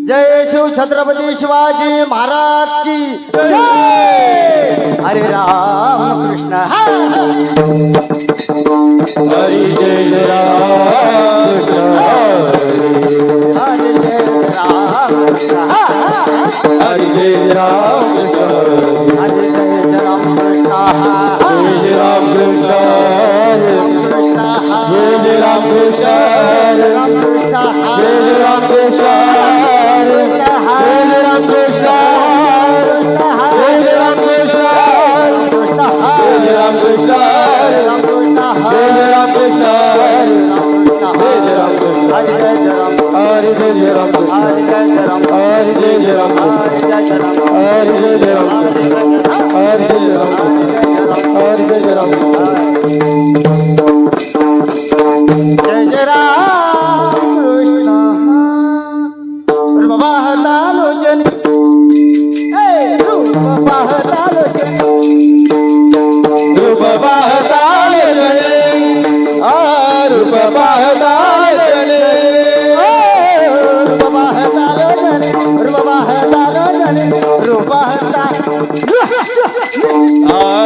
जय शिव छत्रपती शिवाजी महाराज की जय। हरे राम कृष्ण हरी जय राम कृष्ण हरे जय राम कृष्ण हरी जय राम कृष्ण हरे जय राम कृष्ण जय राम कृष्ण जय राम कृष्ण राम कृष्ण जय राम कृष्ण जय राम कृष्ण जय राम कृष्ण जय राम कृष्ण जय राम कृष्ण जय राम कृष्ण हरि जय राम कृष्ण हरि जय राम कृष्ण हरि जय राम कृष्ण हरि जय राम कृष्ण हरि जय राम कृष्ण जय जय राम कृष्ण रूप पाहतालोचन रूप पाहतालोचन रूप पाहताल जने रूप पाहताल जने रूप पाहतालोचन रूप पाहतालोचन रूप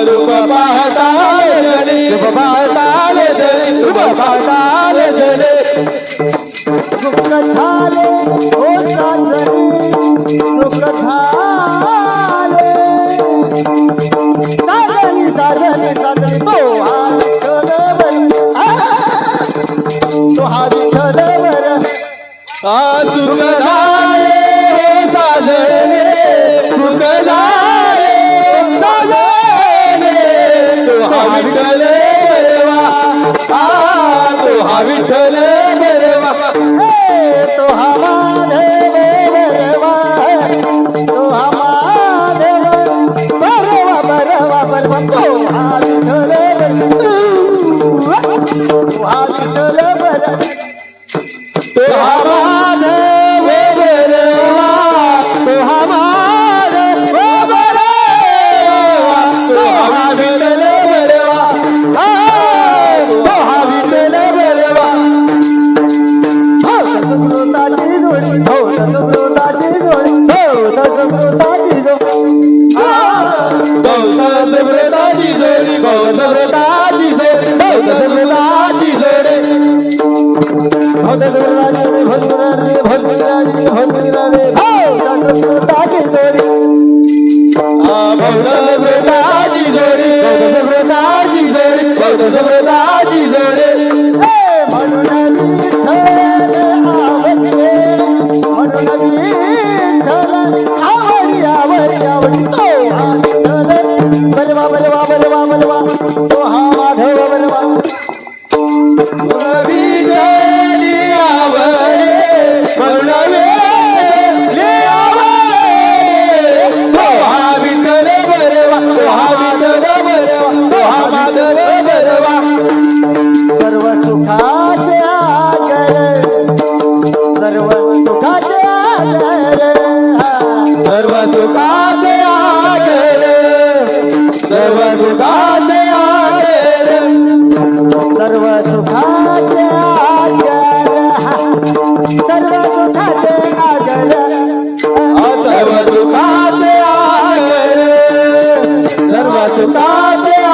रूप पाहताल जने रूप पाहताल जने रूप पाहताल जने सुख झाले ओ साजनी सुख झाले साजनी साजनी साजनी तो हा विठ्ठलवर सुख झाले साजणे सुख झाले साजणे तो हा विठ्ठल बरवा तो हा विठ्ठल बरवा तो हा माधव बरवा तो हा माधव बरवा बरवा बरवा तो हा विठ्ठल तो हा विठ्ठल बरवा तो हा माधव बरवा तो हा माधव बरवा तो हा विठ्ठल बरवा तो हा विठ्ठल बरवा सद्गुरुताची जोडी हो सद्गुरुताची जोडी हो सद्गुरुताची जोडी गौतम व्रताची जोडी गौतम व्रताची जोडी गौतम व्रताची जोडी भद्राजी भद्राजी भद्राजी भद्राजी हो सद्गुरुताची जोडी गौतम व्रताची जोडी गौतम व्रताची जोडी गौतम व्रताची जोडी म्हणून विठ्ठल आवडते म्हणून विठ्ठल आवडी आवडी आवडी तो हा विठ्ठल बलवा बलवा बलवा बलवा तो हा माधव बलवा विठ्ठली आवडे करुणावे तो हा विठ्ठल बरवा तो हा विठ्ठल बरवा तो हा माधव बरवा सर्व सुखाचे आगर सर्व सुखाचे आगर सर्व सुखाचे आगर सर्व सुखाचे आगर सर्व सुखाचे आगर सर्व सुखाचे आगर सर्व सुखाचे आगर सर्व सुखाचे आगर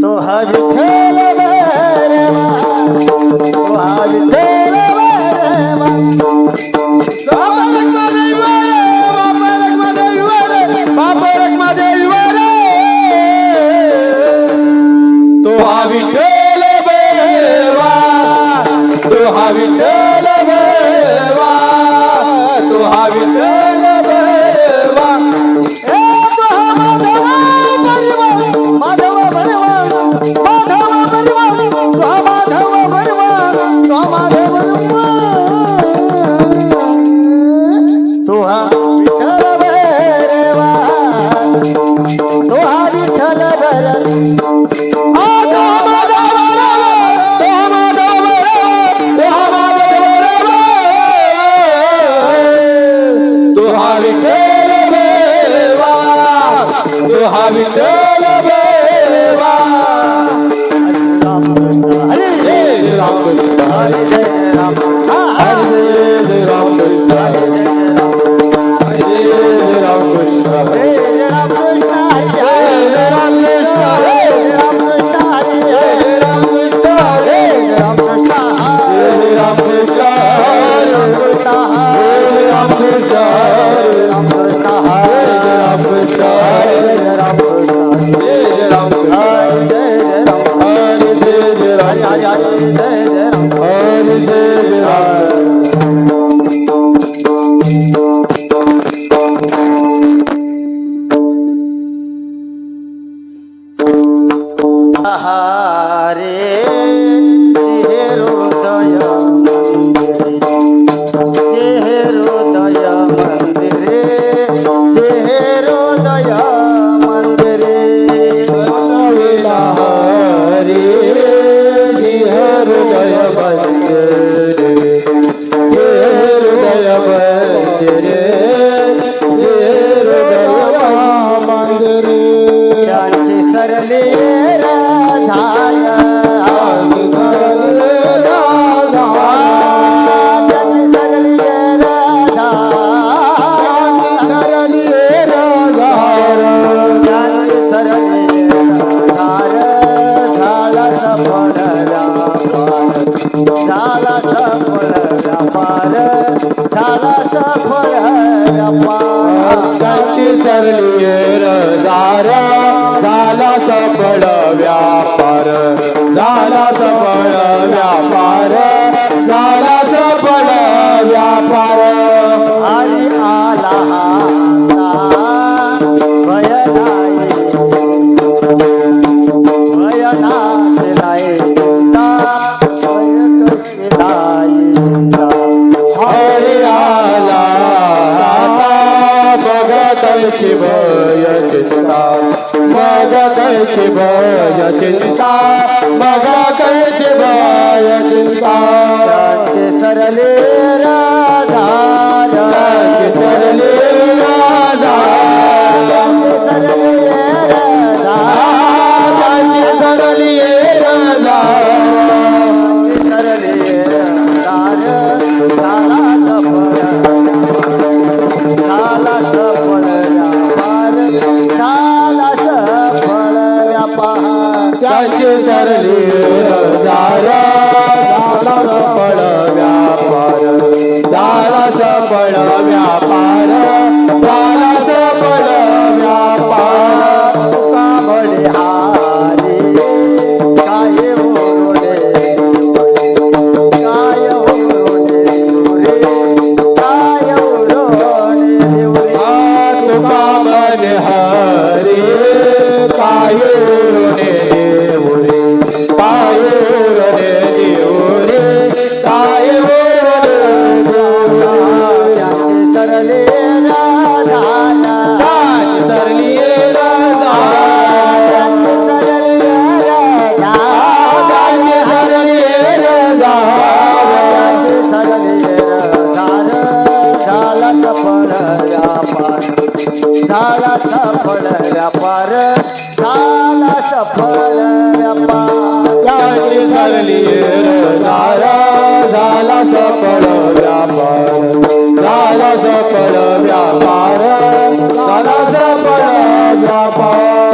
तो हा विठ्ठल बरवा तो हा विठ्ठल तो हा विठ्ठल बरवा तो हा विठ्ठल बरवा तो हा विठ्ठल बरवा माधव बरवा माधव बरवा माधव बरवा माधव बरवा तो हा विठ्ठल बरवा तो हा विठ्ठल तो हा विठ्ठल तो हा विठ्ठल देवा हरे जय रामकृष्ण हरे जय राम हरे जय रामकृष्ण हरे जय राम हरे जय रामकृष्ण हरे जय राम कृष्ण हरे जय रामकृष्ण हरे राम कृष्ण हरे जय रामकृष्ण हरे राम कृष्ण जय रामकृष्ण हरे राम कृष्ण राम कृष्ण हरे राम कृष्ण हरे राम कृष्ण जय रामकृष्ण हरे जय राम हरे जय हरे राम हरे हरे जय राम हरे जय राम हरे जे हृदय मंदिरे जे हृदय मंदिरे वेला हरे हृदय मंदिरे हृदय मंदिरे हृदय मंदिरे त्यांची सरली राधाय त्यांची सरली राधा त्यांची सरली राधा झाला सफळ व्यापार झाला सफळ व्यापार त्यांची सरली रजारा झाला सफळ व्यापार झाला सफळ व्यापार झाला सफळ व्यापार हरी आला भय नाचे नाही हरी आला भगत शिवय चिंता भगत शिवय चिंता भगत शिवय चिंता सरले राधा सरले राजा सरले राधा सरली राजा सरले झाला सफळ व्यापार झाला सफळ व्यापार त्याचे सरली झाला सफळ व्यापार झाला सफळ व्यापार झाला सफळ व्यापार तुका बळी काय ओरडे काय ओरडे रे काय ओरडे रे तुका मन हरे पायुरे देवरे पायुरे देवरे पायुरे त्यांचे सरले राधा सरली राजा सरले राधा सरली राजा झाला सफळ व्यापार झाला सफळ व्यापार झाला सफळ व्यापार त्याची सरली राजा झाला सफळ व्यापार झाला सफळ व्यापार झाला सफळ व्यापार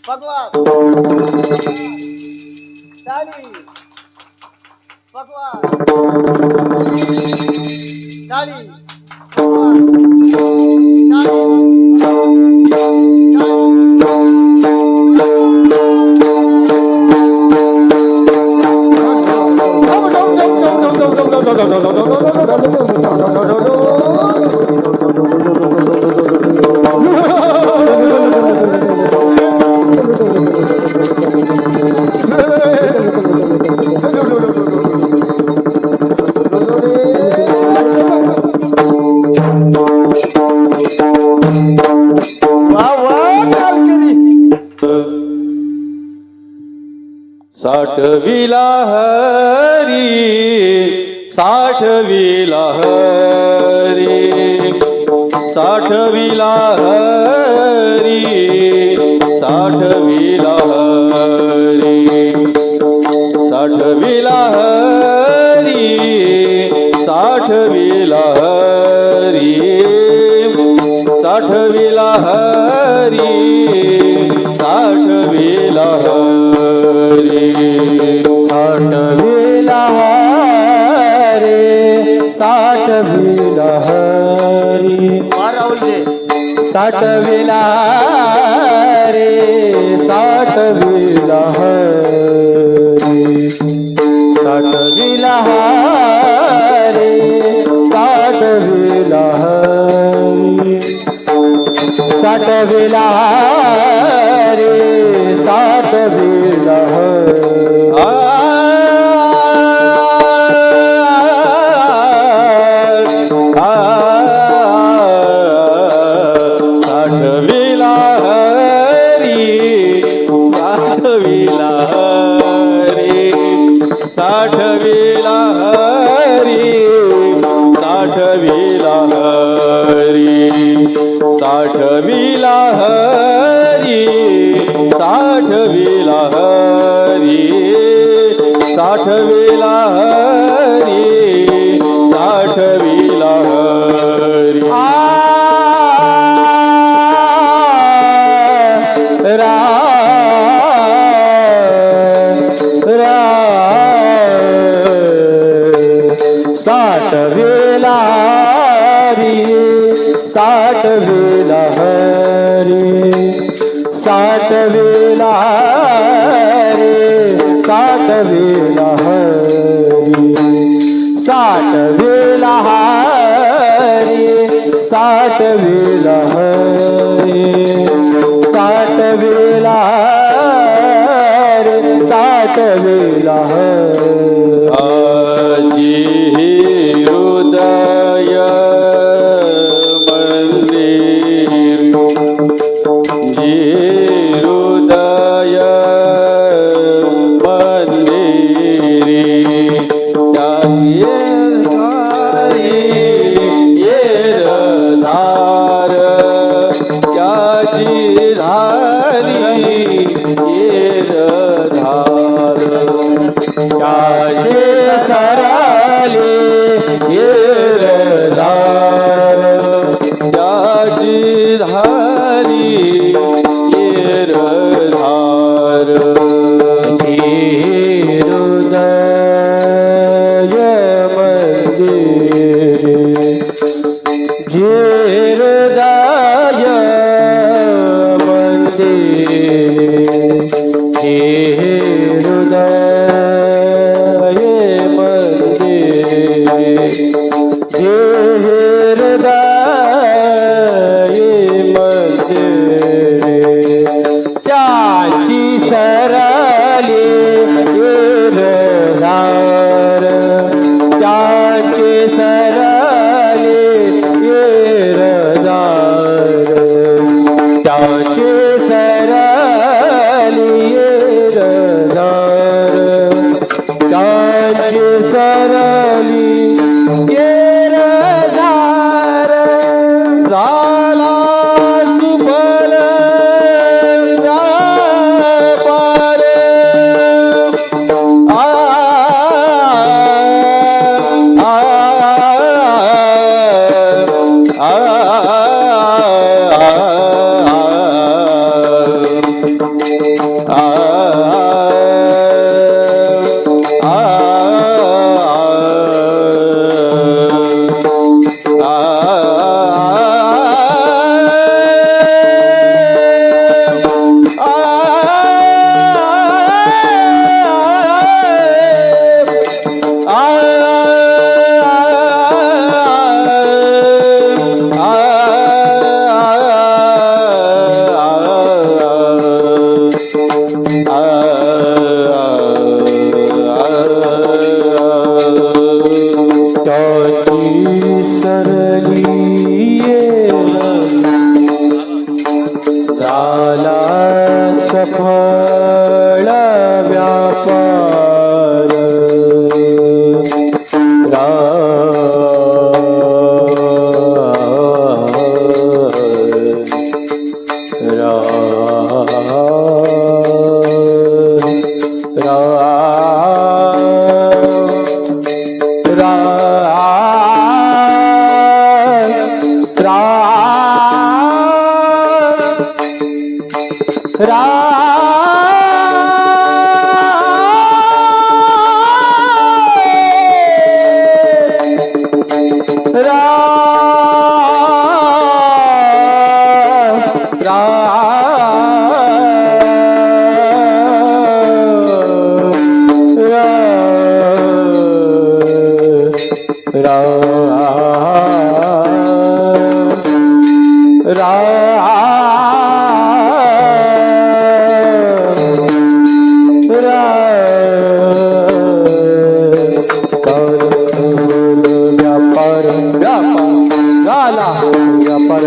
भगवान डाली भगवान डाली भगवान साठविला हरी साठविला हरी साठविला हरी साठविला हरी साठविला हरी साठविला हरी साठविला हरी साठविला हरी साठविला हरी साठविला हरी साठविला रे साठविला हरी साठविला रे साठविला हरी साठविला रे साठविला साठविला हरी साठविला हरी साठविला हरी साठविला हरी साठविला हरी साठविला हरी साठविला हरी साठविला हरी साठविला हरी साठविला हरी साठविला हरी साठविला हरी साठविला हरी साठविला हरी साठविला हरी साठविला हरी हृदय मंदिर हृदय मंदिरी धार त्याची धारी धार त्याचे सराले धार त्याची धारी धार हृदय त्याची सरली धार त्याची सरली धार त्याची सरली धार त्याची सरली धार झाला सुफल झाला सफळ व्यापार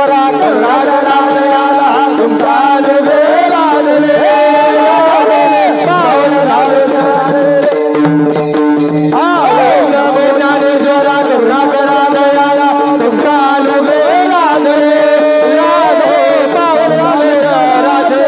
ज्ञानेश्वरा करुणाकरा दयाला तुमचा अनुग्रह लाभले पावन झालो नमो ज्ञानेश्वरा करुणाकरा दयाला तुमचा अनुग्रह लाभले पावन झालो राधे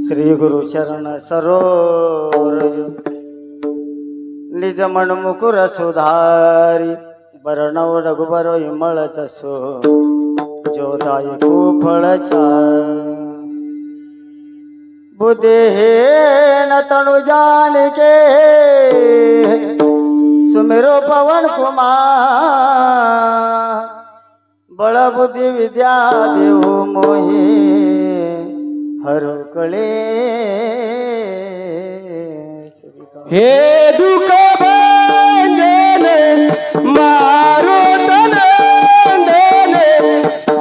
श्री गुरु चरण सरोवर निज मन मुकुर सुधारी बरणव रघुबर विमल जसो जो दायको फळ बुद्धिहीन तनु जानिके सुमिरो पवन कुमार बळ बुद्धि विद्या देहु मोहि हरो कळे हे दुःख भंजने मारुतन देने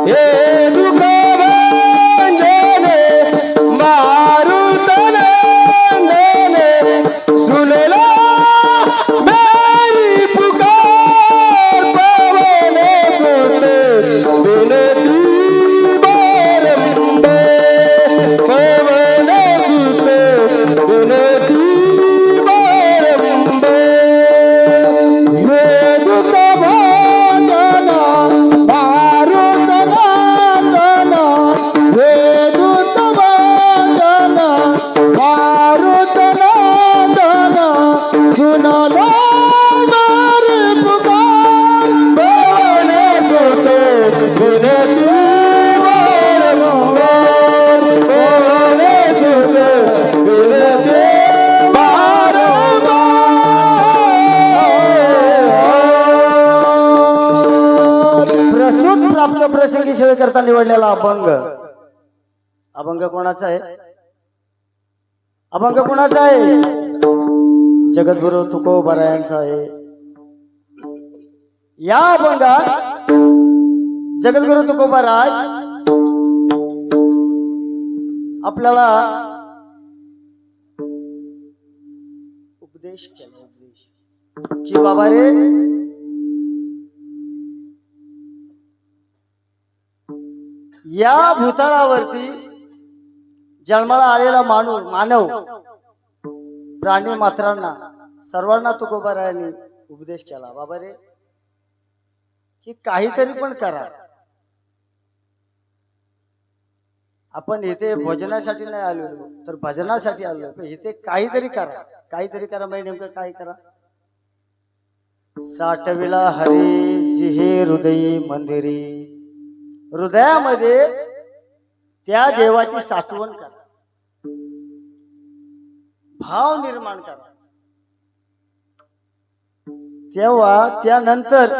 हे दुःख भंजने मारुतन देने सुन लो मेरी पुकार पवन सुत बिनती बारंबार पवन सुत बिनती प्रसंगी सेवेकरता निवडलेला अभंग अभंग कोणाचा आहे अभंग कोणाचा आहे जगद्गुरु तुकोबा यांचा आहे या अभंगात जगद्गुरु तुकोबा राय आपल्याला उपदेश केला की बाबा रे या भूतळावरती जन्माला आलेला मानव प्राणी मात्रांना सर्वांना तुकोबारायांनी उपदेश केला बाबा रे की काहीतरी पण करा आपण इथे भोजनासाठी नाही आलेलो तर भजनासाठी आलो इथे काहीतरी करा म्हणजे नेमकं काय करा साठविला हरी जिहे हृदयी मंदिरी हृदयामध्ये त्या देवाची साठवण करा भाव निर्माण करा तेव्हा त्यानंतर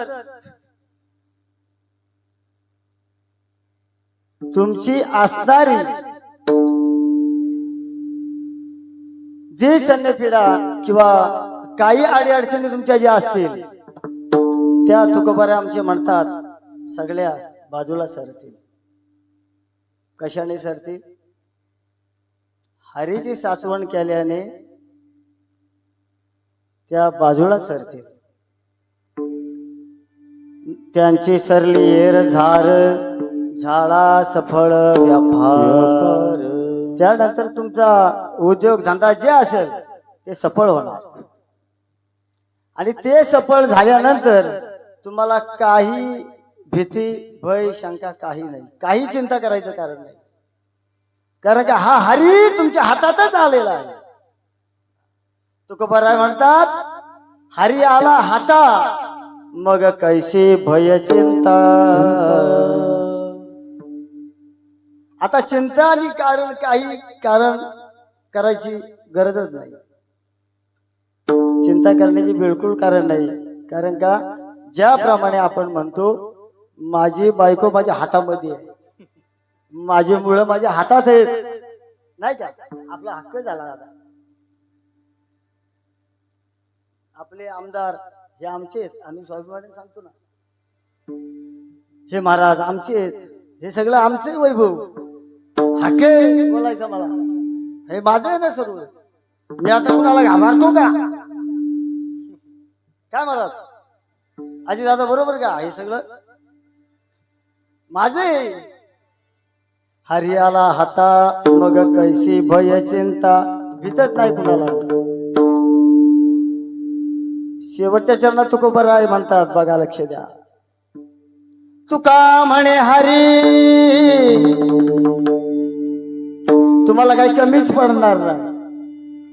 तुमची असणारी जे सन्नपिडा किंवा काही अडीअडचणी तुमच्या ज्या असतील त्या तुकोबारा आमचे म्हणतात सगळ्या बाजूला सरतील कशाने सरतील हरीची सासवण केल्याने त्या बाजूला सरतील त्यांची सरली येर झार झाला सफळ व्यापार त्यानंतर तुमचा उद्योग धंदा जे असेल ते सफळ होणार आणि ते सफळ झाल्यानंतर तुम्हाला काही भीती भय शंका काही नाही काही चिंता करायचं कारण नाही कारण की हा हरी तुमच्या हातातच आलेला आहे. तुकोबाराय म्हणतात हरी आला हाता मग कैसी भय चिंता. आता चिंता आणि काही कारण करायची गरजच नाही. चिंता करण्याची बिलकुल कारण नाही. कारण का ज्याप्रमाणे आपण म्हणतो माझी बायको माझ्या हातामध्ये आहे, माझी मुलं माझ्या हातात आहेत, नाही का आपला हक्क झाला. आता आपले आमदार हे आमचे आहेत, आम्ही स्वाभिमानाने सांगतो ना, हे महाराज आमचे आहेत, हे सगळं आमचे वैभव हक्क आहे बोलायचं. मला हे माझं आहे ना सर्व. मी आता कुणाला घाबरतो का? काय महाराज आजी दादा बरोबर का? हे सगळं माझे. हरियाला हाता मग कैसी भय चिंता. भीतच नाही कुणाला. शेवटच्या चरणात तुकोबाराय म्हणतात बघा, लक्ष द्या. तुका म्हणे हरी तुम्हाला काही कमीच पडणार नाही.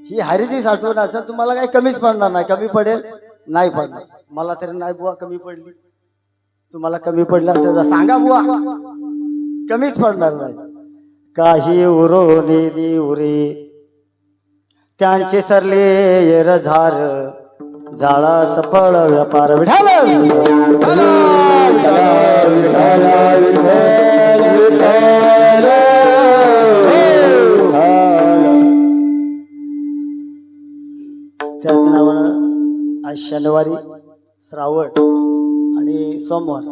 ही हरीची साठवण असेल तुम्हाला काही कमीच पडणार नाही. कमी पडेल नाही पडणार. मला तरी नाही बुवा कमी पडली. तुम्हाला कमी पडला तर सांगा बुवा, कमीच पडणार नाही. काही उरो नेली उरे त्यांचे सरले येर झार झाला सफळ व्यापार. विठाल त्याच नावानं आज शनिवारी श्रावण आणि सोमवार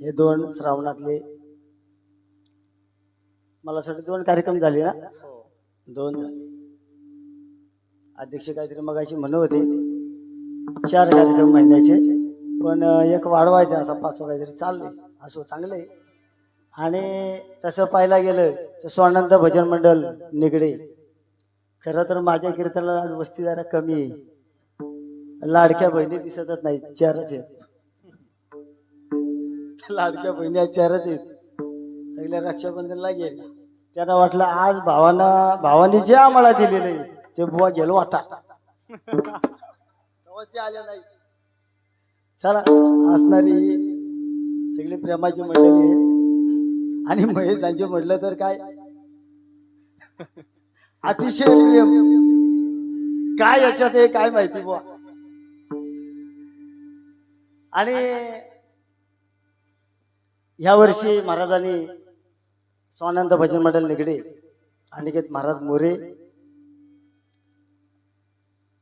हे 2 श्रावणातले मला वाटतं 2 कार्यक्रम झाले ना. 2 झाले. अध्यक्ष काहीतरी मगाशी म्हणत होते 4 कार्यक्रम महिन्याचे, पण एक वाढवायचा असा 5 काहीतरी चाललंय. असं चांगलं आहे. आणि तसं पाहायला गेलं तर स्वानंद भजन मंडळ निगडे खरं तर माझ्या कीर्तनाला आज वस्ती जरा कमी आहे. लाडक्या बहिणी दिसतच नाही, 4च आहेत. लाडक्या बहिणी 4च आहेत. सगळ्या रक्षाबंधनला गेल्या. त्यांना वाटलं आज भावानी जे आम्हाला दिलेलं आहे ते बुवा गेलो आता. ते आल्या नाही. चला असणारी सगळी प्रेमाची मंडळी आहे. आणि महेशांचे म्हटलं तर काय अतिशय प्रेम. काय याच्यात आहे काय माहिती बुवा. आणि या वर्षी महाराजांनी स्वानंद भजन मंडळ निगडे अनिकेत महाराज मोरे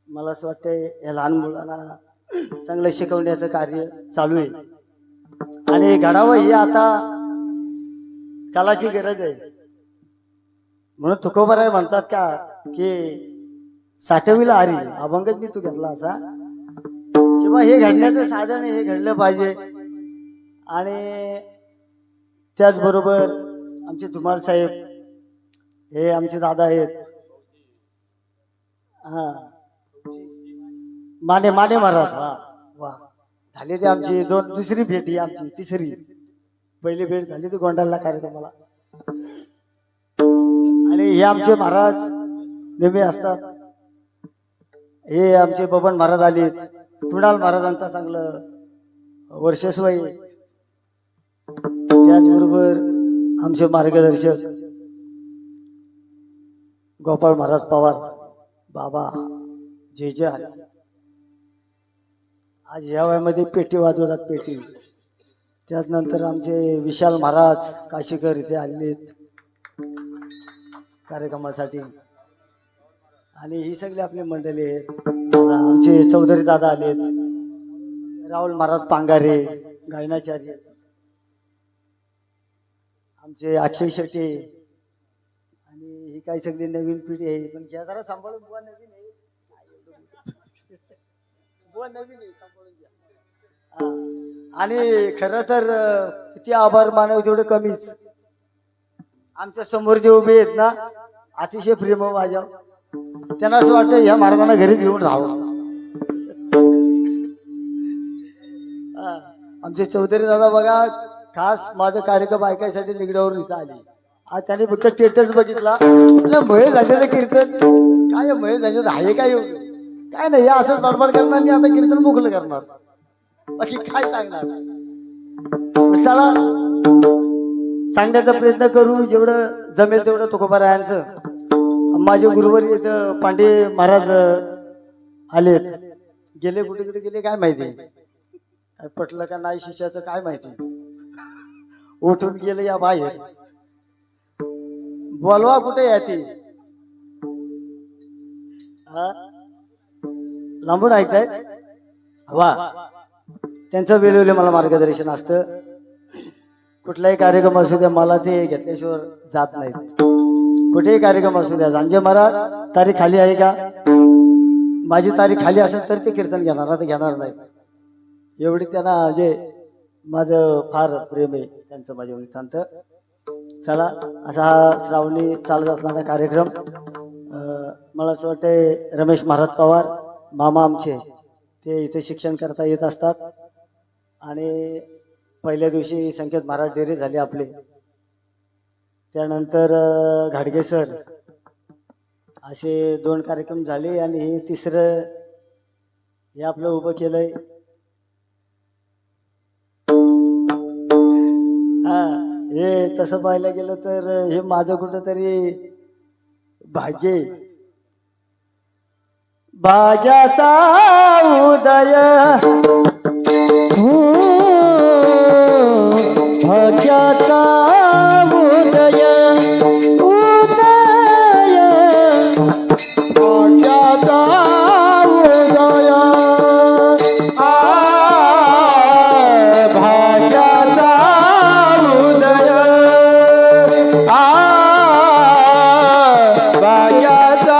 मला असं वाटतंय या लहान मुलांना चांगलं शिकवण्याचं कार्य चालू आहे. आणि घडावं ही आता कालाची गरज आहे. म्हणून तुकोबाराय म्हणतात का की 60वीला हरी अभंगच मी तू घेतला असा किंवा हे घडण्याचं साधन हे घडलं पाहिजे. आणि त्याचबरोबर आमचे धुमाळ साहेब हे आमचे दादा आहेत. हा माने महाराज. हा वा झाली ते आमची दुसरी भेट ही आमची तिसरी. पहिली भेट झाली ती गोंडाला कार्यक्रमाला. आणि हे आमचे महाराज नेहमी असतात. हे आमचे बबन महाराज आलेत. कुणाल महाराजांचा चांगलं वर्चस्व आहे. त्याचबरोबर आमचे मार्गदर्शक गोपाळ महाराज पवार बाबा जे आले. आज या वयामध्ये पेटी वाजवतात पेटी. त्याचनंतर आमचे विशाल महाराज काशीकर इथे आलेत कार्यक्रमासाठी. आणि ही सगळी आपली मंडळी आहेत. आमचे चौधरी दादा आलेत. राहुल महाराज पांगारे गायनाचार्य. आमचे अक्षय शेट्टी. आणि ही काही सगळी नवीन पिढी आहे. पण घ्या जरा सांभाळून. बुवा नवीन आहे. बुवा नवीन आहे सांभाळून घ्या. आणि खरं तर किती आभार मानव तेवढे कमीच. आमच्या समोर जे उभे आहेत ना अतिशय प्रेम माझ्या. त्यांना असं वाटतं ह्या महाराजांना घरी घेऊन राहावं. आमचे चौधरी दादा बघा खास माझा कार्यक्रम ऐकायसाठी निगड्यावरून इथं आले. आज त्याने फक्त स्टेटस बघितला म्हटलं, महेश झालेलं कीर्तन काय महेश झालेलं आहे काय एवढं? काय नाही हे असंच बडबड करणार आणि आता कीर्तन मोकळं करणार, बाकी काय सांगणार. चला सांगण्याचा प्रयत्न करू जेवढं जमेल तेवढं तुकोबारायांचं. माझे गुरुवर इथं पांडे महाराज आलेत, गेले कुठे कुठे गेले काय माहिती, काय पटलं का नाही शिष्याचं काय माहिती, उठून गेले या बाहेर. बोलवा कुठे याती लांबून ऐकताय वा. त्यांचं वेळोवेळी मला मार्गदर्शन असतं. कुठलाही कार्यक्रम असू द्या मला ते घेतल्याशिवाय जात नाही. कुठेही कार्यक्रम असू द्या सांजे महाराज तारीख खाली आहे का, माझी तारीख खाली असेल तर ते कीर्तन घेणार, तर घेणार नाही. एवढी त्यांना म्हणजे माझं फार प्रेम आहे त्यांचं माझ्यावर शांत. चला असा हा श्रावणी चालत असणारा कार्यक्रम. मला असं वाटतंय रमेश महाराज पवार मामा आमचे ते इथे शिक्षण करता येत असतात. आणि पहिल्या दिवशी संकेत महाराज डेरे झाले आपले, त्यानंतर घाडगे सर, असे 2 कार्यक्रम झाले आणि हे तिसरं हे आपलं उभं केलंय. हा हे तसं पाहायला गेलं तर हे माझं कुठंतरी भाग्य आहे. भाग्याचा उदय भाग्याचा उदय उदय भाग्याचा उदय भाग्याचा उदय भाग्याचा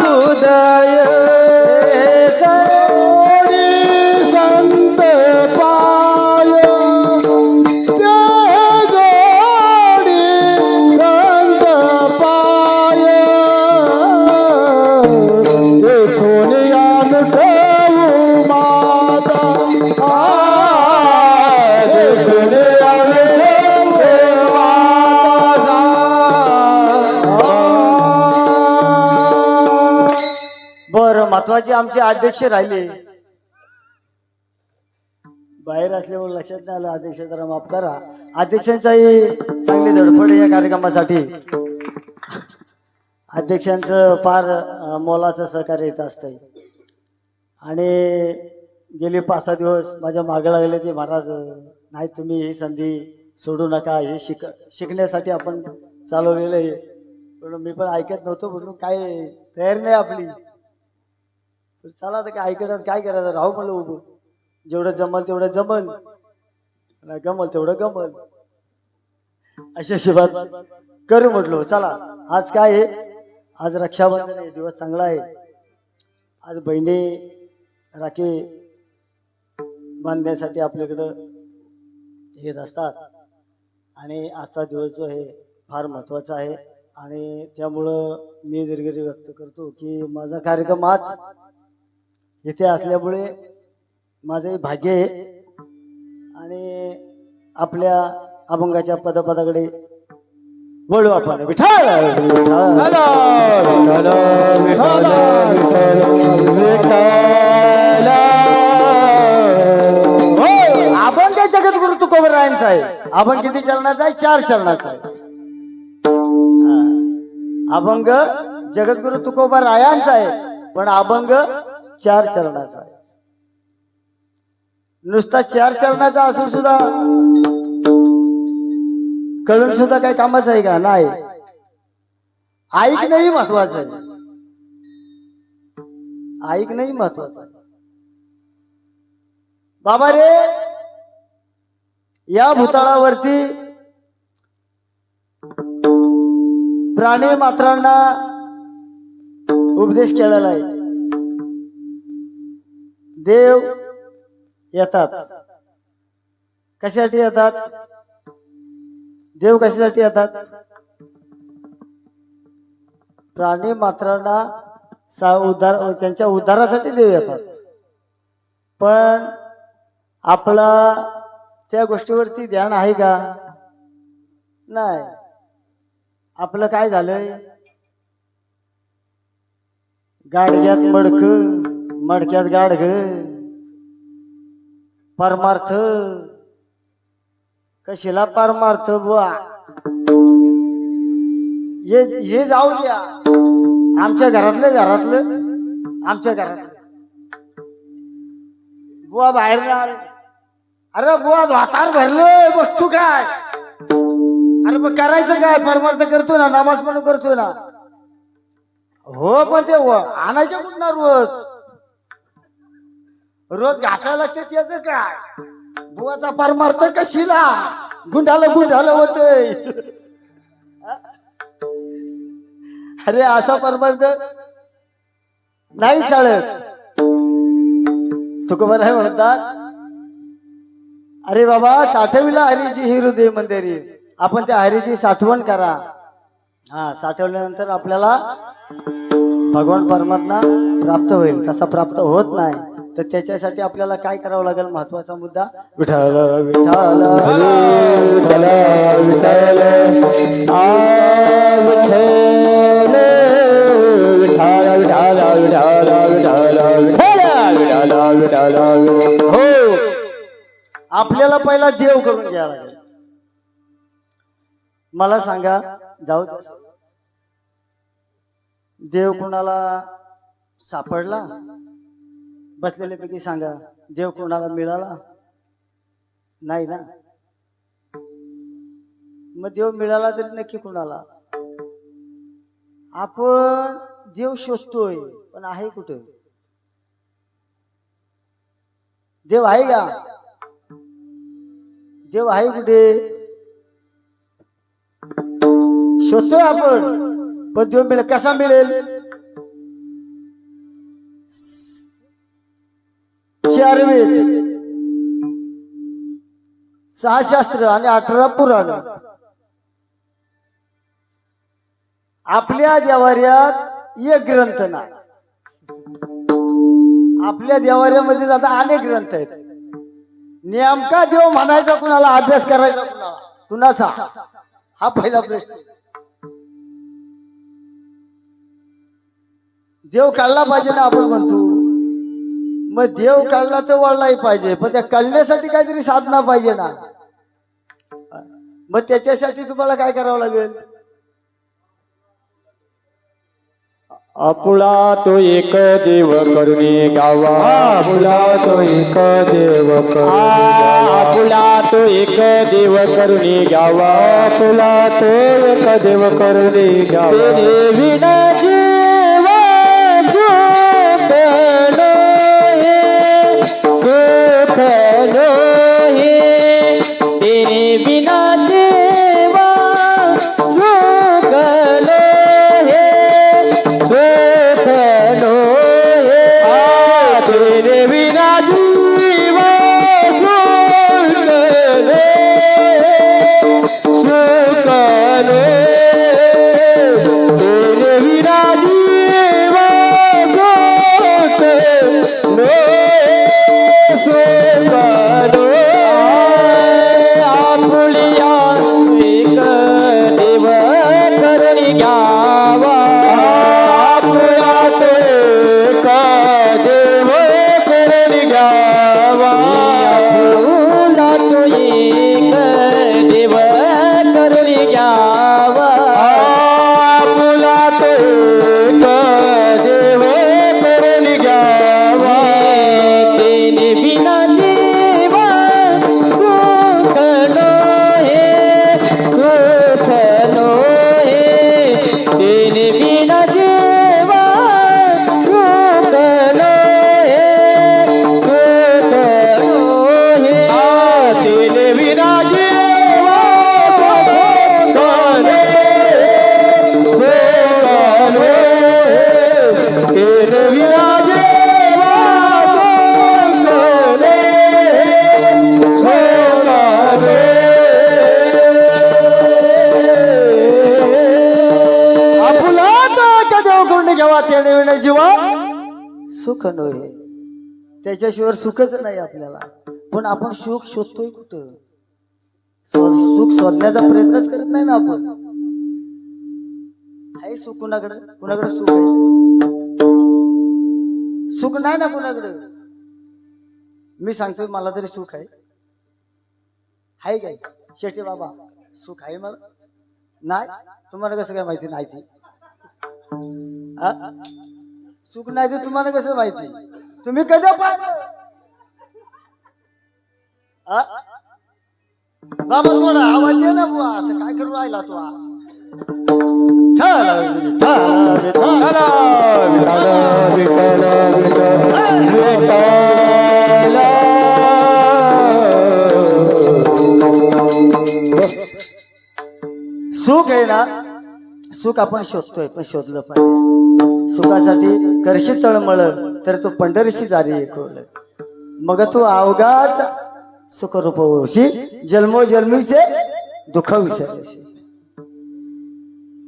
उदय संत पाय महत्वाचे आमचे अध्यक्ष राहिले, बाहेर असल्यामुळे लक्षात नाही आलं. अध्यक्ष जरा माफ करा, अध्यक्षांचाही चांगली धडपड या कार्यक्रमासाठी. अध्यक्षांचं फार मोलाचं सहकार्य येत असतंय. आणि गेले 5-6 दिवस माझ्या मागे लागले ते महाराज नाही तुम्ही ही संधी सोडू नका, हे शिकण्यासाठी आपण चालवलेलं आहे. पण मी पण ऐकत नव्हतो म्हणून काय तयारी नाही आपली. चला तर काय ऐकणार काय करायचं, राहू म्हणलं उभं, जेवढं जमल तेवढं जमल, गमल तेवढं गमल, अशा शिवात करू म्हटलो. चला आज काय आहे, आज रक्षाबंधन आहे, दिवस चांगला आहे. आज बहिणी राखी बांधण्यासाठी आपल्याकडं येत असतात. आणि आजचा दिवस जो आहे फार महत्त्वाचा आहे. आणि त्यामुळं मी दिलगिरी व्यक्त करतो की माझा कार्यक्रम आज इथे असल्यामुळे माझंही भाग्य आहे. आणि आपल्या अभंगाच्या पदाकडे वळू आपण. विठ्ठल अभंग जगद्गुरु तुकोबारायांचा आहे. अभंग किती चरणाचा आहे? 4 चरणाचा आहे. अभंग जगद्गुरु तुकोबारायांचा आहे, पण अभंग 4 चरणाचा आहे. नुसता 4 चरणाचा असून सुद्धा कळून सुद्धा काही कामाचं आहे का? नाही. ऐक नाही महत्वाचं आहे, ऐक नाही महत्वाचं आहे. बाबा रे, या भूतळावरती प्राणी मात्रांना उपदेश केलेला आहे. देव येतात, कशासाठी येतात? देव कशासाठी येतात? प्राणी मात्रांना त्यांच्या उद्धारासाठी देव येतात. पण आपला त्या गोष्टीवरती ध्यान आहे का? नाही. आपलं काय झालंय, गाडग्यात मडक, मडक्यात गाडग, परमार्थ कशाला परमार्थ बुवा, हे जाऊ द्या. आमच्या घरातलं आमच्या घरातलं बुवा बाहेर ना आले, अरे बुवा भातार भरलं बघ तू काय, अरे मग करायचं काय, परमार्थ करतो ना, नामाज पण करतोय ना. हो पण ते आणायचं कुठं ना, रोज रोज घासायला लागते त्याचं काय, बुवाचा परमार्थ कशीला गुंडाला होतय. अरे असा परमार्थ नाही चालत. तुकोबा आहे म्हणतात, अरे बाबा साठविला हरीची ही हृदय मंदिरी, आपण त्या हरीची साठवण करा. हा, साठवल्यानंतर आपल्याला भगवान परमात्मा प्राप्त होईल. तसा प्राप्त होत नाही तर त्याच्यासाठी आपल्याला काय करावं लागेल, महत्वाचा मुद्दा, विठ्ठल विठ्ठल विठ्ठल विठ्ठल आ विठ्ठल विठ्ठल विठ्ठल विठ्ठल विठ्ठल विठ्ठल. हो, आपल्याला पहिला देव करून घ्यायला लागेल. मला सांगा, जाऊ द्या, देव कुणाला सापडला, बसलेल्यापैकी सांगा, देव कोणाला मिळाला नाही ना. मग देव मिळाला तरी नक्की कुणाला. आपण देव शोधतोय पण आहे कुठे, देव आहे का, देव आहे कुठे, शोधतोय आपण पण देव मिळेल कसा मिळेल. 4 वेद, 6 शास्त्र आणि 18 पुराण आपल्या देवाऱ्यात एक ग्रंथ ना. आपल्या देवाऱ्यामध्ये जाता अनेक ग्रंथ आहेत. नेमका देव म्हणायचा कुणाला, अभ्यास करायचा कुणाचा, हा पहिला प्रश्न. देव काढला पाहिजे ना आपण म्हणतो, मग देव काढला तर वळलाही पाहिजे, पण त्या कळण्यासाठी काहीतरी साधना पाहिजे ना. मग त्याच्यासाठी तुम्हाला काय करावं लागेल, आपुला तो एक देव करुणी गावा, आपुला तो एक देव आपुला तो एक देव करुणी गावा, आपुला तो एक देव करुणी गावा. विना जीवा सुखलो हे, सुखलो हे, तेरे बिना देवा सुखलो हे, सुखलो हे, तेरे बिना जीवा सुखलो हे, सुखलो तेरे बिना जीवा सुखलो सुखलो. आपुलिया एक देव करुणी गावा, आपुला तो एक देव करुणी गावा, आपुला तो एक देव करुणी गावा, आपुला तो एक देव करुणी गावा. तेने बिना जीवा सुखलो हे, सुखलो हे, तेने बिना जीवा सुखलो हे, सुखलो हे, तेने बिना जीवा सुखलो हे, सुखलो हे, तेने बिना जीवा सुखलो हे. आपुला तर देव करून घ्यावा, त्याने विना जीवा सुख नव्हे. त्याच्याशिवाय सुखच नाही आपल्याला. पण आपण सुख शोधतोय कुठं, सुख शोधण्याचा प्रयत्नच करत नाही ना आपण. आहे सुख कुणाकडं? कुणाकडे सुख आहे? सुख नाही ना कुणाकडं. मी सांगतोय मला तरी सुख आहे. आहे काय शेटे बाबा? सुख आहे मला नाही. तुम्हाला कसं काय माहिती नाही ती? सुख नाही ते तुम्हाला कसं माहिती? तुम्ही कधी पाहिलं? बाबा थोडा आवाज दे ना बुवा. असं काय करू राहिला तू? सुख आहे ना, सुख आपण शोधतोय पण शोधलं पाहिजे. सुखासाठी करशी तळमळ तर तू पंढरीशी जारी ऐकवलं. मग तू अवघाच सुखरूप होशी जन्मोजन्मीचे दुःख विसरशील.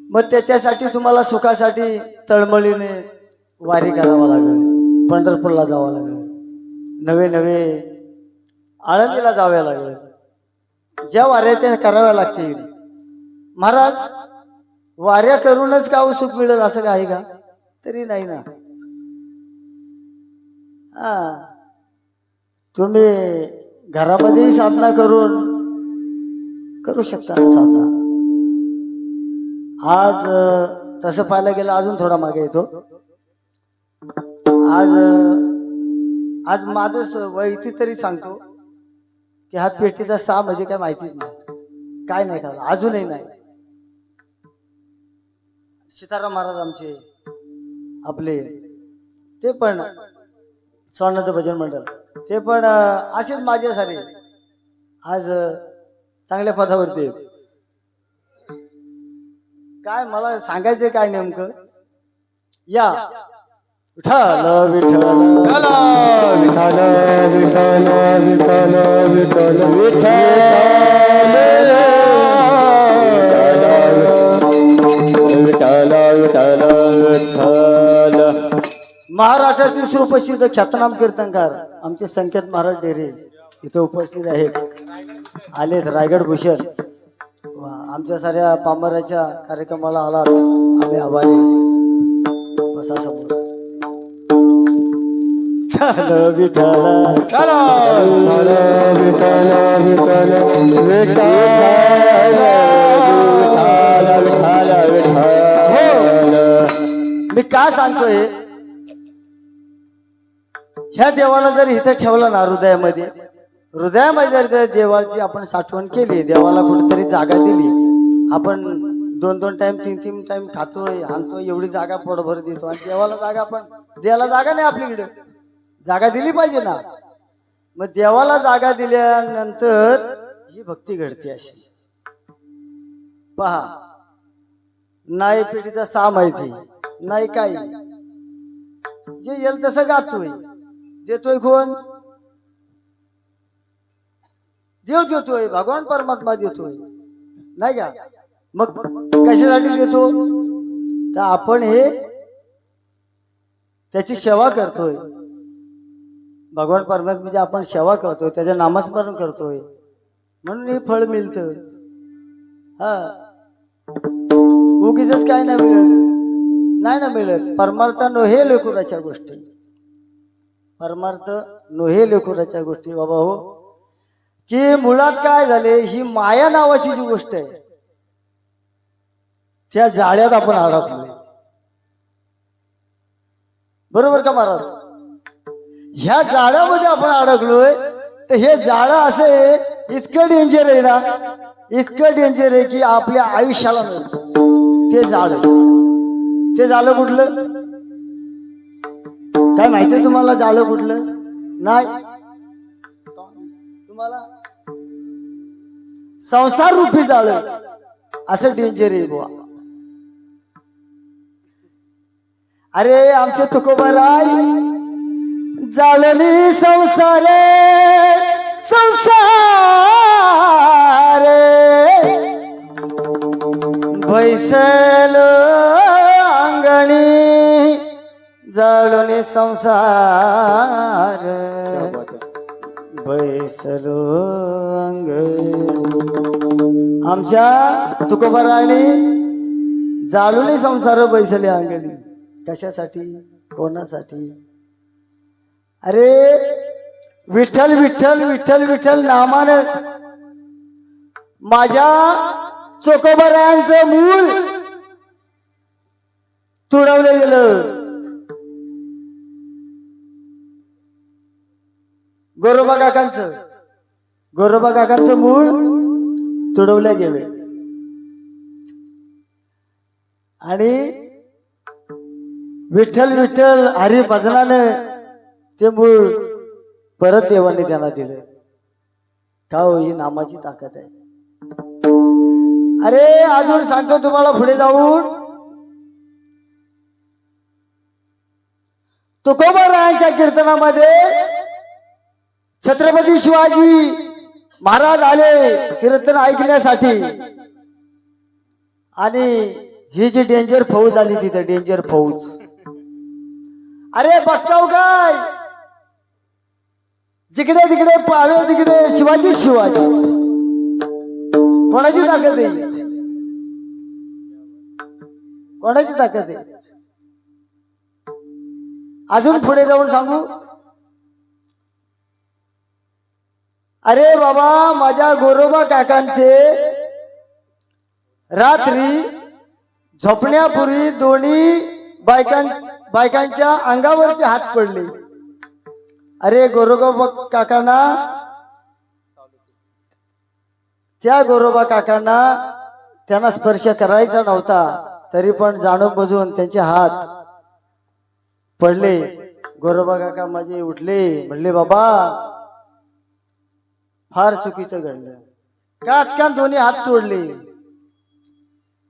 मग त्याच्यासाठी तुम्हाला सुखासाठी तळमळीने वारी करावं लागेल, पंढरपूरला जावं लागेल, नवे नवे आळंदीला जावं लागेल. ज्या वाऱ्या त्या कराव्या लागतील. महाराज वाऱ्या करूनच का सुख मिळेल असं काही का? तरी नाही ना. तुम्ही घरामध्ये साधना करू शकता ना साधना. आज तसं पाहायला गेलं अजून थोडा मागे येतो. आज माझं वैयक्तिक तरी सांगतो की हा पेटीचा सा म्हणजे काय माहितीच नाही, काय नाही खाल्ला अजूनही नाही. सीताराम महाराज आमचे आपले ते पण स्वानंद भजन मंडळ ते पण असेच माझे सारे आज चांगल्या पदावरती आहेत. काय मला सांगायचं काय नेमकं? या विठ्ठल विठ्ठल विठ्ठल विठ्ठल विठ्ठल विठ्ठल विठ्ठल विठ्ठल विठ्ठल. महाराष्ट्रातील सुप्रसिद्ध ख्यातनाम कीर्तनकार आमचे संकेत महाराज डेरे इथे उपस्थित आहेत. आलेत रायगड भूषण. आमच्या साऱ्या पामराच्या कार्यक्रमाला आलात, आम्ही आभारी. बसा समोर. विठ्ठल मी काय सांगतोय, ह्या देवाला जर इथं ठेवलं ना हृदयामध्ये जर त्या देवाची आपण साठवण केली, देवाला कुठेतरी जागा दिली, आपण 2-2 टाइम 3-3 टाइम खातोय आणतोय, एवढी जागा पोटभर देतो आणि देवाला जागा पण देवाला जागा नाही आपल्याकडे. जागा दिली पाहिजे ना. मग देवाला जागा दिल्यानंतर ही भक्ती घडते. अशी पहा, नाही पिढीचा सा माहिती नाही काही, जे येईल तसं गातोय. देतोय कोण? देव देतोय, भगवान परमात्मा देतोय नाही का? मग कशासाठी देतो? तर आपण हे त्याची सेवा करतोय. भगवान परमात्म्याची आपण सेवा करतोय, त्याचे नामस्मरण करतोय म्हणून हे फळ मिळतं. उगीच काय नाही नाही ना मिळत. परमार्थ नोहे लेकुराच्या गोष्टी, परमार्थ नोहे लेकुराच्या गोष्टी बाबा हो. की मुळात काय झाले, ही माया नावाची जी गोष्ट आहे त्या जाळ्यात आपण अडकलोय. बरोबर का महाराज? ह्या जाळ्यामध्ये आपण अडकलोय. तर हे जाळं असं इतकं डेंजर आहे ना, इतकं डेंजर आहे की आपल्या आयुष्याला ते जाळं कुठलं काय माहितीये तुम्हाला? जाळं कुठलं नाही तुम्हाला? संसार रूपी जाळं असं डेंजर आहे बुवा. अरे आमचे तुकोबाराय जाळली संसार बैसल अंगणी जाळून संसार बैसलो अंग. आमच्या तुकोबारायने जाळून संसार बैसले अंगणी. कशासाठी? कोणासाठी? अरे विठ्ठल विठ्ठल विठ्ठल विठ्ठल नामानं माझ्या चोकोबरायांचं मूळ तुडवलं गेलं. गोरोबा काकांचं मूळ तुडवलं गेलं आणि विठ्ठल विठ्ठल हरी भजनानं ते मूळ परत देवाने त्यांना दिलं. का हो? ही नामाची ताकद आहे. अरे अजून सांगतो तुम्हाला पुढे जाऊन. तुकोबारायांच्या कीर्तनामध्ये छत्रपती शिवाजी महाराज आले कीर्तन ऐकण्यासाठी आणि ही जी डेंजर फौज आली तिथे डेंजर फौज. अरे बघताव काय? जिकडे तिकडे पावे तिकडे शिवाजी शिवाजी. कोणाची ताकद आहे? कोणाची ताकद आहे? अजून पुढे जाऊन सांगू. अरे बाबा माझ्या गोरोबा काकांचे रात्री झोपण्यापूर्वी दोन्ही बायकांच्या अंगावरती हात पडले. अरे गोरोबा काकांना त्या गोरोबा काकांना त्यांना स्पर्श करायचा नव्हता तरी पण जाणून बुजून त्यांचे हात पडले. गोरोबा काका माझे उठले म्हणले बाबा फार चुकीचं घडलं. काचकान दोन्ही हात तोडले.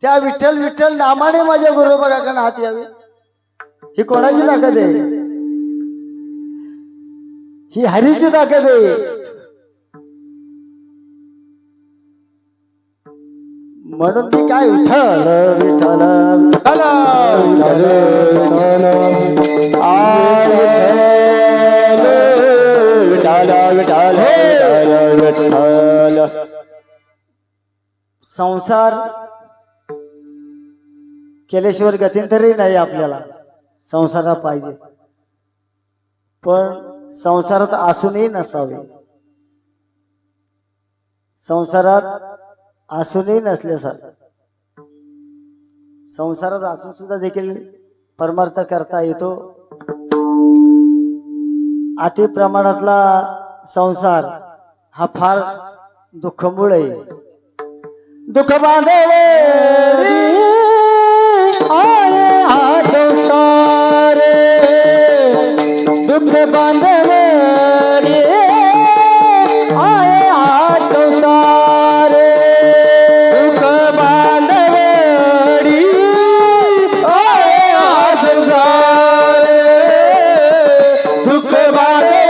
त्या विठ्ठल विठ्ठल नामाने माझ्या गोरोबा काकांना हात यावे. ही कोणाची ताकद आहे? ही हरीची ताकद आहे. म्हणून ती काय विठ्ठल विठ्ठल संसार केल्याशिवाय गतींतरही नाही. आपल्याला संसारात पाहिजे पण संसारात असूनही नसावे. संसारात असूनही नसल्यासारखं. संसारात असून सुद्धा देखील परमार्थ करता येतो. अति प्रमाणातला संसार हा फार दुःखमूळ आहे. दुःख बांधले हा संसार दुःख बांधले आये हा संसार दुःख बांधले आये हा संसार दुःख बांधले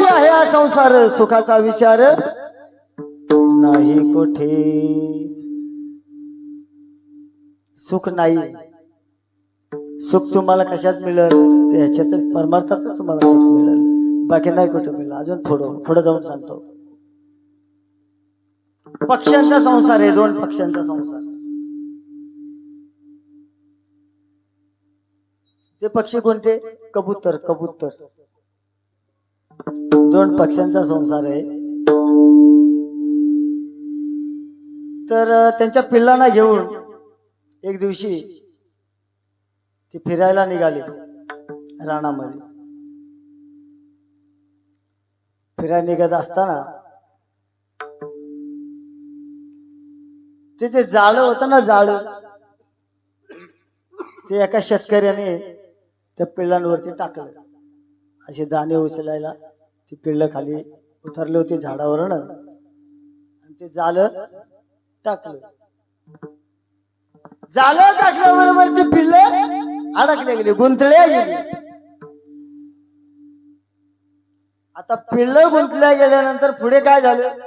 आये हा संसार सुखाचा विचार नाही कुठे. सुख नाही. सुख तुम्हाला कशात मिळेल? ह्याच्यात परमार्थात तुम्हाला सुख मिळेल. बाकी नाही कुठे मिळेल. अजून पुढे जाऊन सांगतो. पक्ष्यांचा संसार आहे. दोन पक्ष्यांचा संसार. ते पक्षी कोणते? कबूतर. कबूतर. दोन पक्ष्यांचा संसार आहे. तर त्यांच्या पिल्लांना घेऊन एक दिवशी ते फिरायला निघाले रानामध्ये. फिरायला निघत असताना ते जे जाळं होतं ना, जाळं, ते एका शेतकऱ्याने त्या पिल्लांवरती टाकलं असे दाणे उचलायला ती पिल्लं खाली उतरले होते झाडावरून आणि ते जालं टाकलं. जालं टाकल्याबरोबर ते पिल्लं अडकले गेले, गुंतल्या गेली. आता पिल्लं गुंतल्या गेल्यानंतर पुढे काय झालं?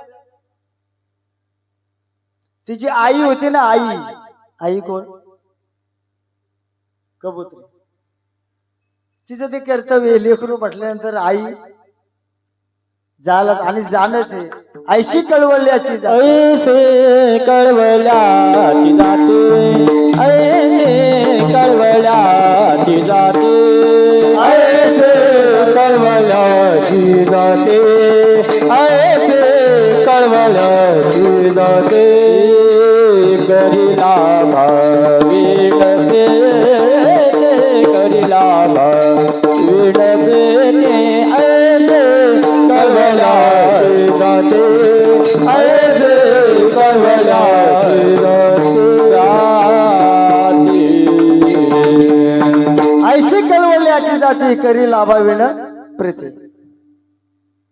तिची आई होती ना, आई कोण? कबूतर. तिचं ते कर्तव्य लेकरू म्हटल्यानंतर आई झालं आणि जाणच आहे. ऐशी कळवल्याची ऐसे कळवल्याची जाते, ऐसे कळवल्याची जाते, ऐसे कळवल्याची जाते, ऐसे कळवल्याची जाते. करिला भाविडते, करिला भाविडते, ऐसे कळवल्याची जाते, ऐसे कळवल्याची जाते. ऐशी कळवल्याची जाती करी लाभाविण प्रीती.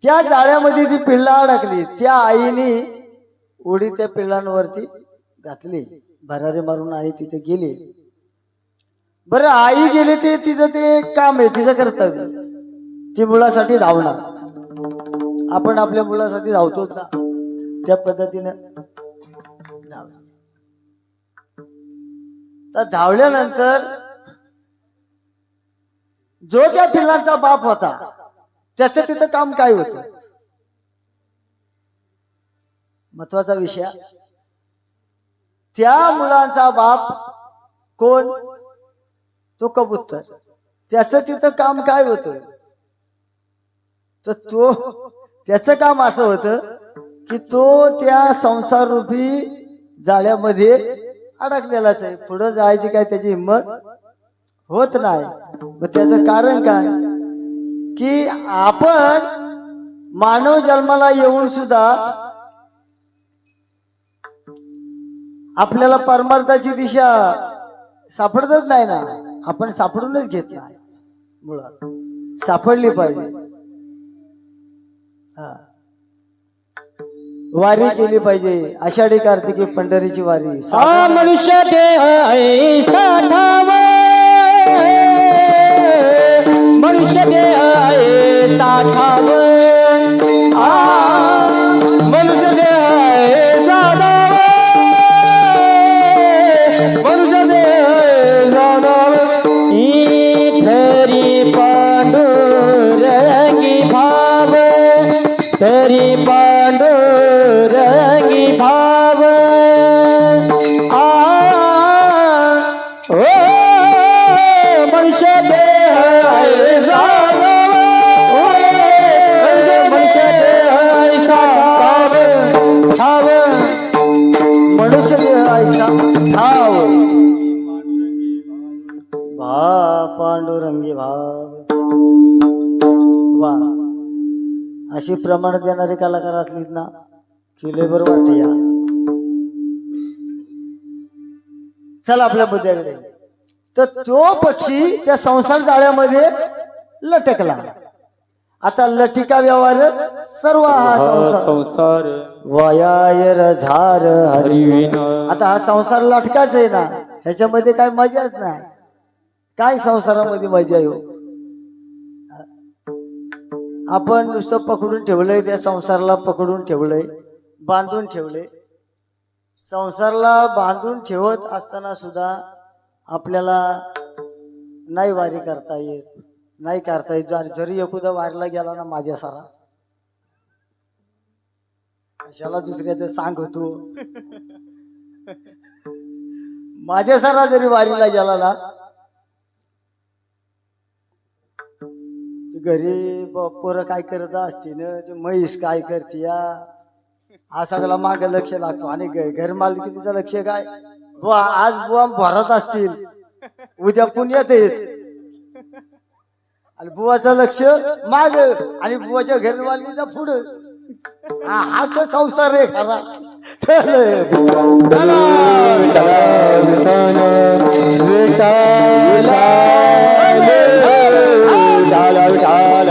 त्या जाळ्यामध्ये ती पिल्ला अडकली. त्या आईने उडी त्या पिल्लांवरती घातली. भरारी मारून आई तिथे गेली. बरं, आई गेली ते तिचं ते काम आहे, तिचं कर्तव्य. ती मुलासाठी धावणार. आपण आपल्या मुलासाठी धावतोच ना, त्या पद्धतीनं धावली. तर धावल्यानंतर जो त्या पिल्लांचा बाप होता त्याचं तिथं काम काय होतं? महत्वाचा विषय. त्या मुलांचा बाप कोण? तो कबूतर. त्याचं तिथं काम काय होतं? तर त्याचं काम असं होतं की तो त्या संसार रूपी जाळ्यामध्ये अडकलेलाच आहे. पुढे जायची काय त्याची हिंमत होत नाही. मग त्याचं कारण काय? की आपण मानव जन्माला येऊन सुद्धा आपल्याला परमार्थाची दिशा सापडतच नाही ना. आपण सापडूनच घेत नाही. मुळात सापडली पाहिजे. वारी केली पाहिजे. आषाढी कार्तिकी पंढरीची वारी. मनुष्य देह ऐसा ठावा, मनुष्य देह ऐसा ठावा, मनुष्य देह ऐसा ठावा, मनुष्य देह ऐसा ठावा. तरी पांडुरंगी भाव, तरी पांडुरंगी भाव. मनुष्य देह ऐसा मनुष्य देह ऐसा ठाव, मनुष्य देह ऐसा ठाव, पांडुरंगी भाव. वा, अशी प्रमाण देणारे कलाकार असलीत ना की लय बरं वाटते या. चल आपल्या मुद्द्याकडे. तर तो पक्षी त्या संसार जाळ्यामध्ये लटकला. आता लटिका व्यवहार सर्व हा संसार वयायर झार हरिविन. आता हा संसार लटकाच आहे ना, ह्याच्यामध्ये काय मजाच नाही. काय संसारामध्ये मजा येऊ? आपण नुसतं पकडून ठेवलंय, त्या संसाराला पकडून ठेवलंय, बांधून ठेवले. संसाराला बांधून ठेवत असताना सुद्धा आपल्याला नाही वारी करता येत, नाही करता येत. जरी एखादा वारीला गेला ना माझ्या सारा, कशाला दुसऱ्याचं सांगतो. माझ्या सारा जरी वारीला गेला ना, घरी पोरं काय करत असतील, ते म्हैस काय करते हा सगळा माग लक्ष लागतो. आणि घर मालकीचं लक्ष काय, बुवा आज बुवा भरत असतील, उद्या पुण्यात येत. आणि बुवाचं लक्ष माग आणि बुवाच्या घर मालकीचा पुढं. हा तर संसार आहे खरा. विठाल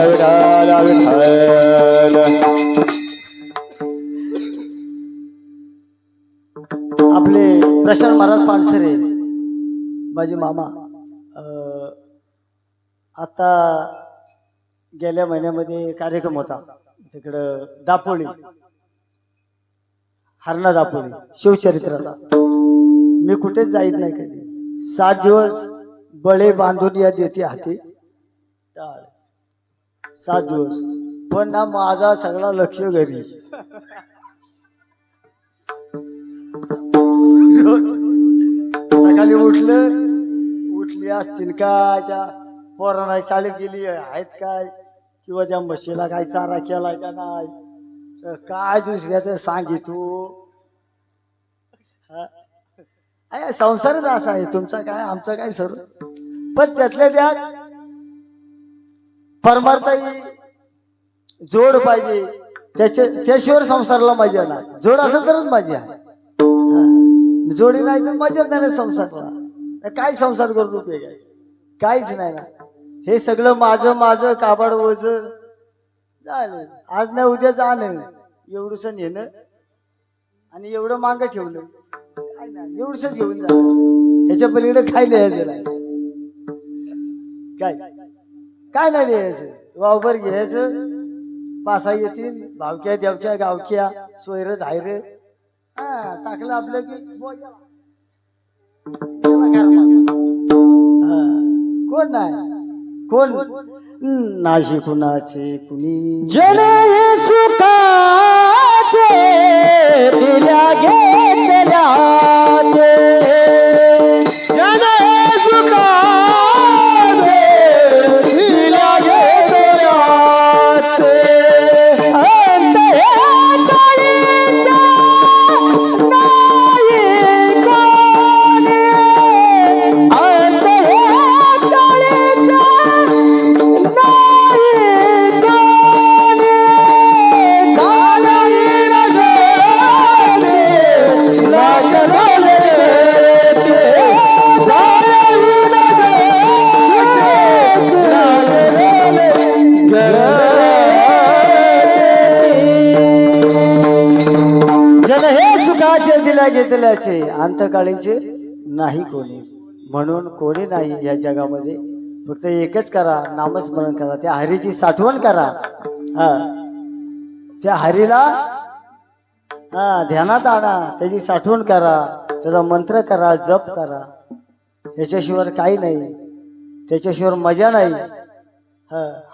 दर्शन महाराज पानसरे माझे मामा आता गेल्या महिन्यामध्ये कार्यक्रम होता तिकडं दापोली, हरणा दापोली शिवचरित्राचा. मी कुठेच जाईत नाही कधी. 7 दिवस बळे बांधून या देते हाती 7 दिवस. पण ना माझा सगळा लक्ष घरी. सकाळी उठली असतील का, त्या पोरांना शाळेत गेली आहेत काय, किंवा त्या म्हशीला काय चारा केलाय का नाही, काय दुसऱ्याचं सांगितू. संसारच असा आहे तुमचा, काय आमचं काय सर्व. पण त्यातल्या त्यात परमार्थाही जोड पाहिजे, त्याशिवाय संसाराला मजा नाही. जोड असेल तरच मजा आहे, जोडी नाही तर मजाच नाही ना संसाराला. काय संसार करून उपयोग आहे, काहीच नाही ना. हे सगळं माझं काबाड ओझ झालं. आज नाही उद्या जाणं, एवढंच नेणं आणि एवढं मांग ठेवलं, काय नाही एवढंच घेऊन जा. ह्याच्या पलीकडे काय लिहायचं नाही, काय नाही लिहायचं. वावभर घ्यायचं, पासा येतील भावक्या देवक्या गावक्या सोयर धायर टाकलं आपलं की कोण नाही, कोण नाशी कुणाचे कुणी. जन सुखाचे दिल्या घेतल्या जन सुखाचे दिल्या घेतल्या घेतल्याचे अंतकाळीचे नाही कोणी. म्हणून कोणी नाही या जगामध्ये. फक्त एकच करा, नामस्मरण करा, त्या हरीची साठवण करा. त्या हरीला ध्यानात आणा, त्याची साठवण करा, त्याचा मंत्र करा, जप करा. याच्याशिवाय काही नाही, त्याच्याशिवाय मजा नाही.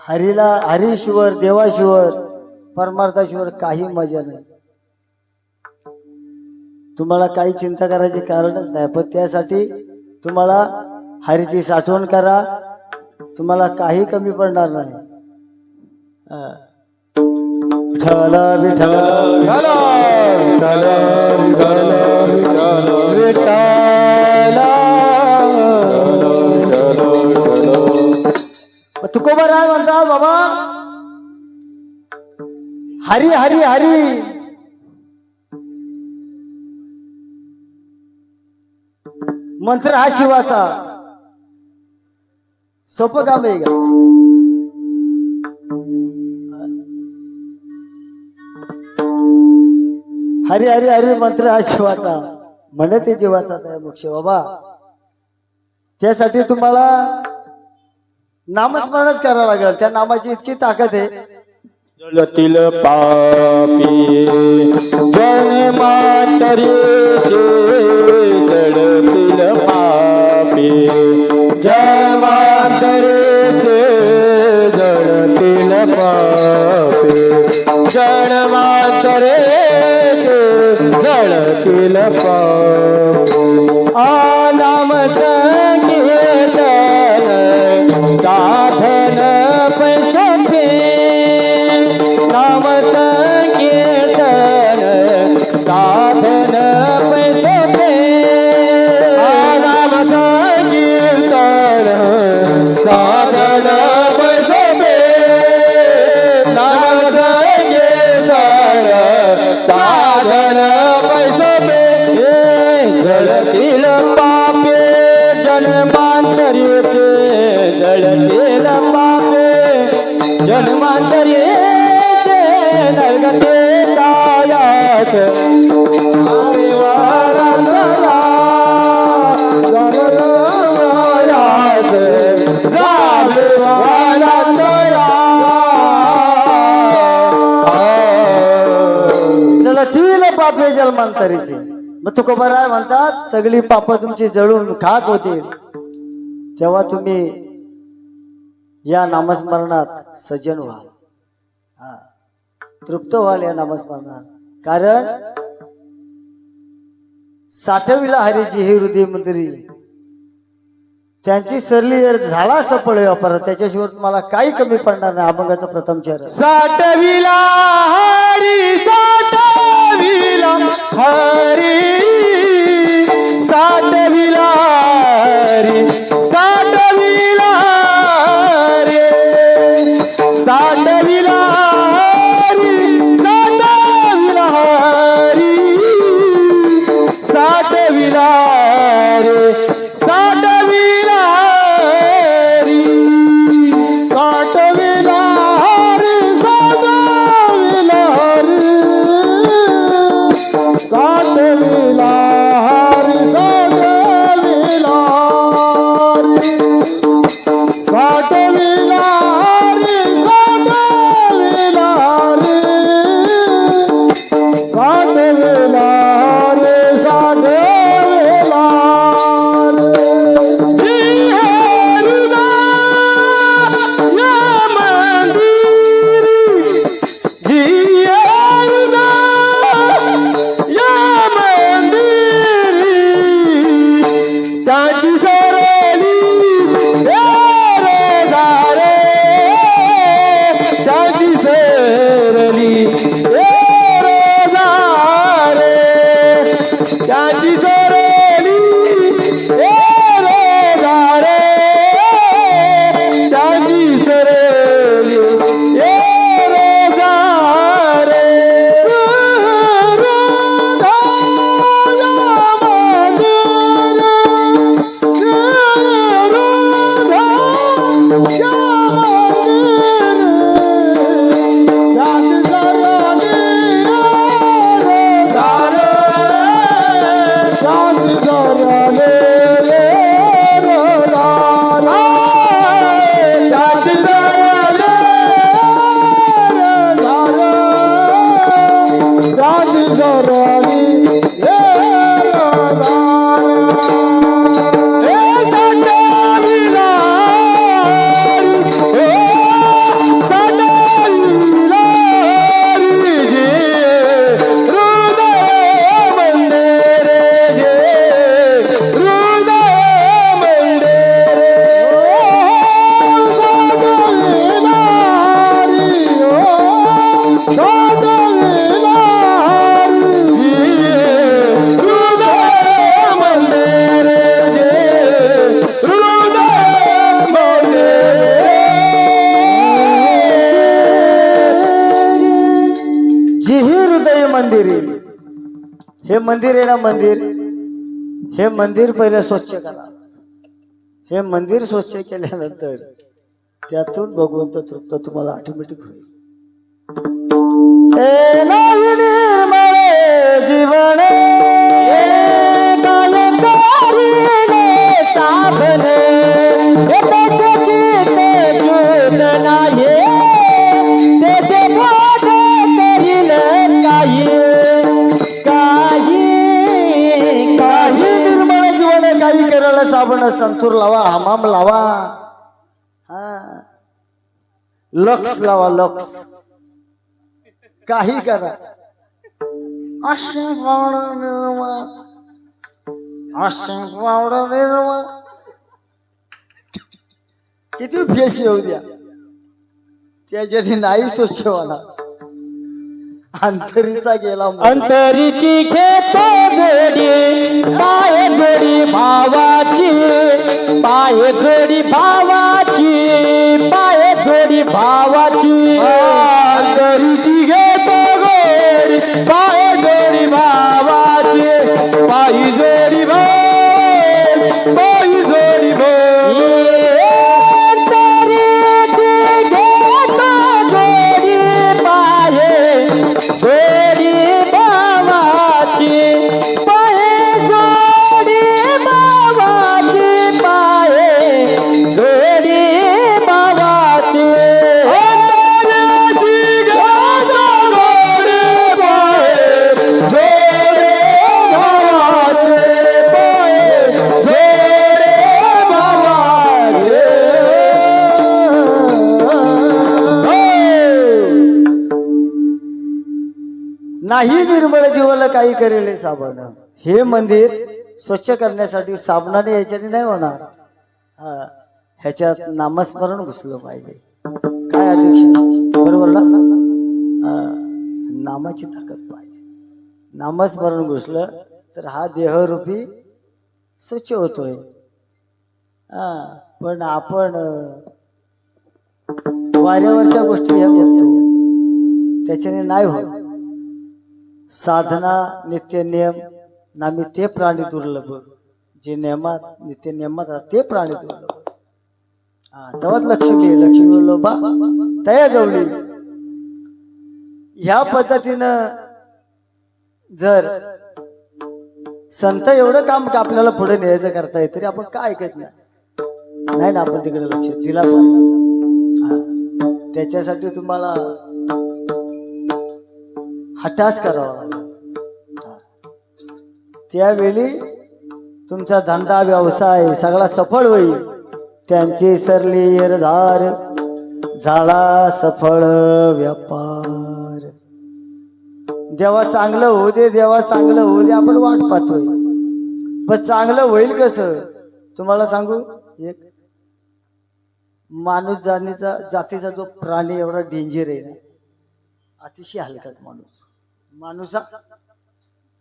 हरीशिवर, देवाशिवर, परमार्थाशिवर काही मजा नाही. तुम्हाला काही चिंता करायची कारणच नाही. पण त्यासाठी तुम्हाला हरीची साठवण करा, तुम्हाला काही कमी पडणार नाही. विठ्ठल विठ्ठल तुकोबा राय म्हणतात बाबा, हरी हरी हरी. मंत्र हा शिवाचा. सोपं काम आहे का? हरी हरी हरी मंत्र हा शिवाचा, म्हणे ते जीवाचा मोक्ष बाबा. त्यासाठी तुम्हाला नामस्मरणच करावं लागेल. त्या नामाची इतकी ताकद आहे. जलतील पापी जन्मांतरीचे जलतील पापी जन्मांतरीचे जलतील पापी जन्मांतरीचे जलतील पापी. नाम संकीर्तन साधन पैसे नाम संकीर्तन साधन पैसे नाम संकीर्तन साधन पैसे नाम संकीर्तन साधन पैसे. जळतील पापे जन्मांतरीचे जळतील पापे जन्मांतरीचे नरगते कायात जन्मांतरीचे. मग तुकोबाराय म्हणतात सगळी पाप तुमची जळून खाक होतील तेव्हा तुम्ही या नामस्मरणात सज्जन व्हाल, तृप्त व्हाल या नामस्मरणात. कारण साठविला हरीची ही हृदय मंदिरी त्यांची सरली जर झाला सफळ व्यापार त्याच्याशिवाय तुम्हाला काही कमी पडणार नाही. अभंगाचा प्रथम चरण. साठविला हरी साठविला हरी साठविला हरी साठविला रे साठविला हरी साठविला हरी साठविला रे साठविला हरी साठविला हरी साठविला हरी साठविला हरी साठविला हरी साठविला हरी साठविला हरी साठविला हरी साठविला हे मंदिर आहे ना मंदिर, हे मंदिर पहिले स्वच्छ करा. हे मंदिर स्वच्छ केल्यानंतर त्यातून भगवंत तृप्त तुम्हाला ऑटोमॅटिक होईल. हे नाही निर्मळ जीवन साधने काही करायला साबण संतूर लावा, हमाम लावा, लक्स लावा, लक्स काही करा. किती फेस येऊ द्या त्याच्याने नाही स्वच्छ व्हायला. अंतरीचा गेला अंतरीची खेप जोडी पाय जोडी भावाची पाय जोडी भावाची पाय जोडी भावाची अंतरीची खेप जोडी पाय जोडी भावाची पायी जोडी भाई पायी जोडी भाई जोडी बाबाची नाही निर्मळ जीवल काही करेल साबण. हे मंदिर स्वच्छ करण्यासाठी साबणाने याच्याने नाही होणार. ह्याच्यात नामस्मरण घुसलं पाहिजे. काय अध्यक्ष बरोबर ना? नामाची ताकद पाहिजे. नामस्मरण घुसलं तर हा देहरूपी स्वच्छ होतोय. पण आपण वाऱ्यावरच्या गोष्टी ह्या बघतो, त्याच्याने नाही होत. साधना नित्य नियम नामी ते प्राणी दुर्लभ. जे नियमात नित्य नियमात ते प्राणी दुर्लभ. तेव्हाच लक्ष्मी लोबा तया जवळी. ह्या पद्धतीनं जर संत एवढं काम आपल्याला पुढे न्यायचं करताय तरी आपण काय ऐकत नाही ना. आपण तिकडे लक्ष दिला पाहिजे. त्याच्यासाठी तुम्हाला हठास करावा लागेल. त्यावेळी तुमचा धंदा व्यवसाय सगळा सफळ होईल. त्यांची सरली येरझार झाला सफळ व्यापार. देवा चांगलं होऊ दे, देवा चांगलं होऊ दे, आपण वाट पाहतोय. पण चांगलं होईल कसं तुम्हाला सांगू. एक माणूस जातीचा जो प्राणी एवढा डेंजर आहे ना, अतिशय हलकट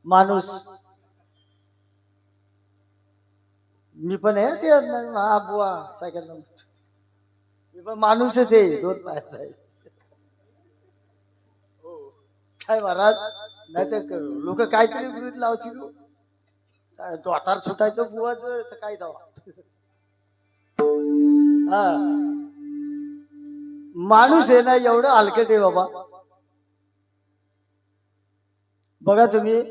माणूस मी पण आहे ते बुवा सायकल मी पण माणूसच आहे. 2 पायाचा आहे. काय महाराज नाही तर लोक काहीतरी गृहीत लावतील. काय दोतार सुटायचं बुवाच तर काय दावा. माणूस आहे ना एवढं हलकट आहे बाबा. बघा तुम्ही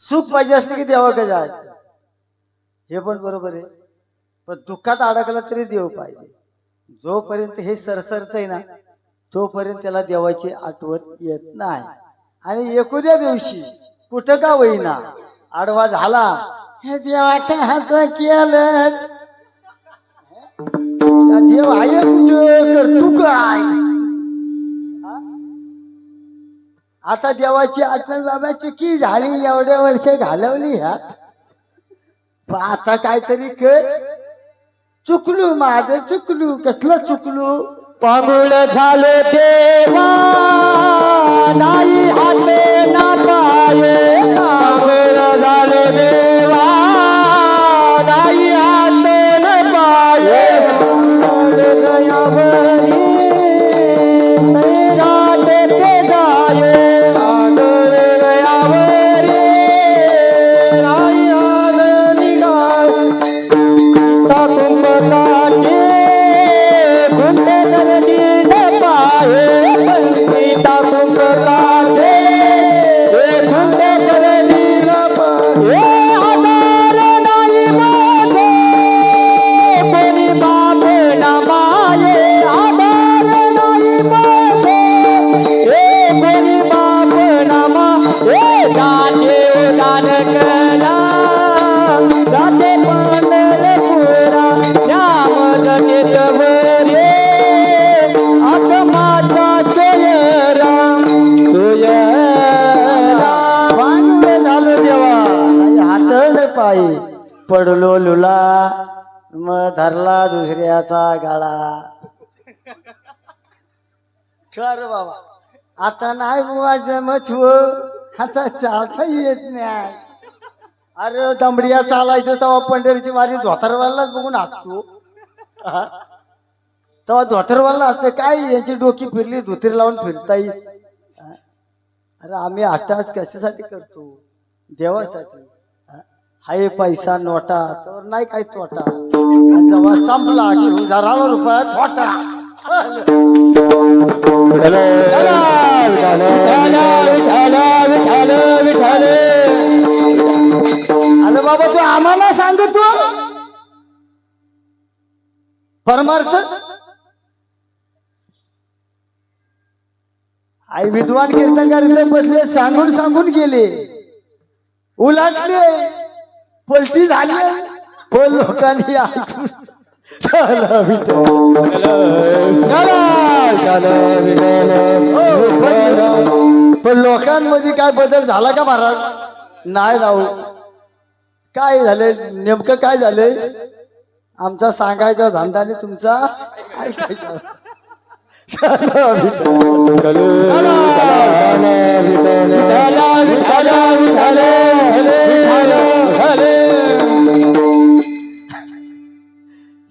सुख पाहिजे असले की देवाकडे जायचं, हे पण बरोबर आहे. पण दुःखात अडकला तरी देव पाहिजे. जोपर्यंत हे सरसरत आहे ना तोपर्यंत त्याला देवाची आठवण येत नाही. आणि एखाद्या दिवशी कुठं का होईना आडवा झाला, हे देवाच्या हात केलं देव आहे कुठं कर तू काय. आता देवाची आठवण बाबा चुकी झाली, एवढ्या वर्ष घालवली ह्यात, आता काहीतरी कर. चुकलू माझं चुकलू. कसलं चुकलू. पागुळ झाले देवा नाही हाते ना पाये. पागुळ झाले देवा नाही हाते ना पाये. दयावरी सैराटे ते जाये. दयावरी नाही हात निघाय. तातुंब काटे गुंडे करणी पाये. तातुंब काटे गुंडे करणी पाये. आधार नाही माझे कोणी बाप ना माये. आधार नाही माझे कोणी बाप ना माये. जाते दान कला जाते पंढरपुरा. श्याम जनित भरे आत्माचा सोयरा सोयरा. पांडव झालो देवा हातड पायी पडलो लुला, मग धरला दुसऱ्याचा गाळा. खर बाबा आता नाही बुवा जमत हो, आता चालता येत नाही. अरे दमडिया चालायचं तेव्हा पंढरीची वारी धोतरवालाच बघून असतो. तेव्हा धोतरवाला असतं काय यांची डोकी फिरली धोतर लावून फिरता येईल. अरे आम्ही अट्टास कशासाठी करतो. देवासाठी. हाय पैसा नोटा तर नाही काय तोटा. जेव्हा संपला की हजाराला रुपया तोटा. अरे बाबा तू आम्हाला सांगतो परमार्थ. आई विद्वान कीर्तनकार इथे बसले, सांगून सांगून गेले, उलाटले, पलटी झाली. पण लोकांनी ऐकून चला पण लोकांमध्ये काय बदल झाला का महाराज? नाही राहू. काय झालंय नेमकं काय झालंय? आमचा सांगायचा धंदा आणि तुमचा ऐकायचा.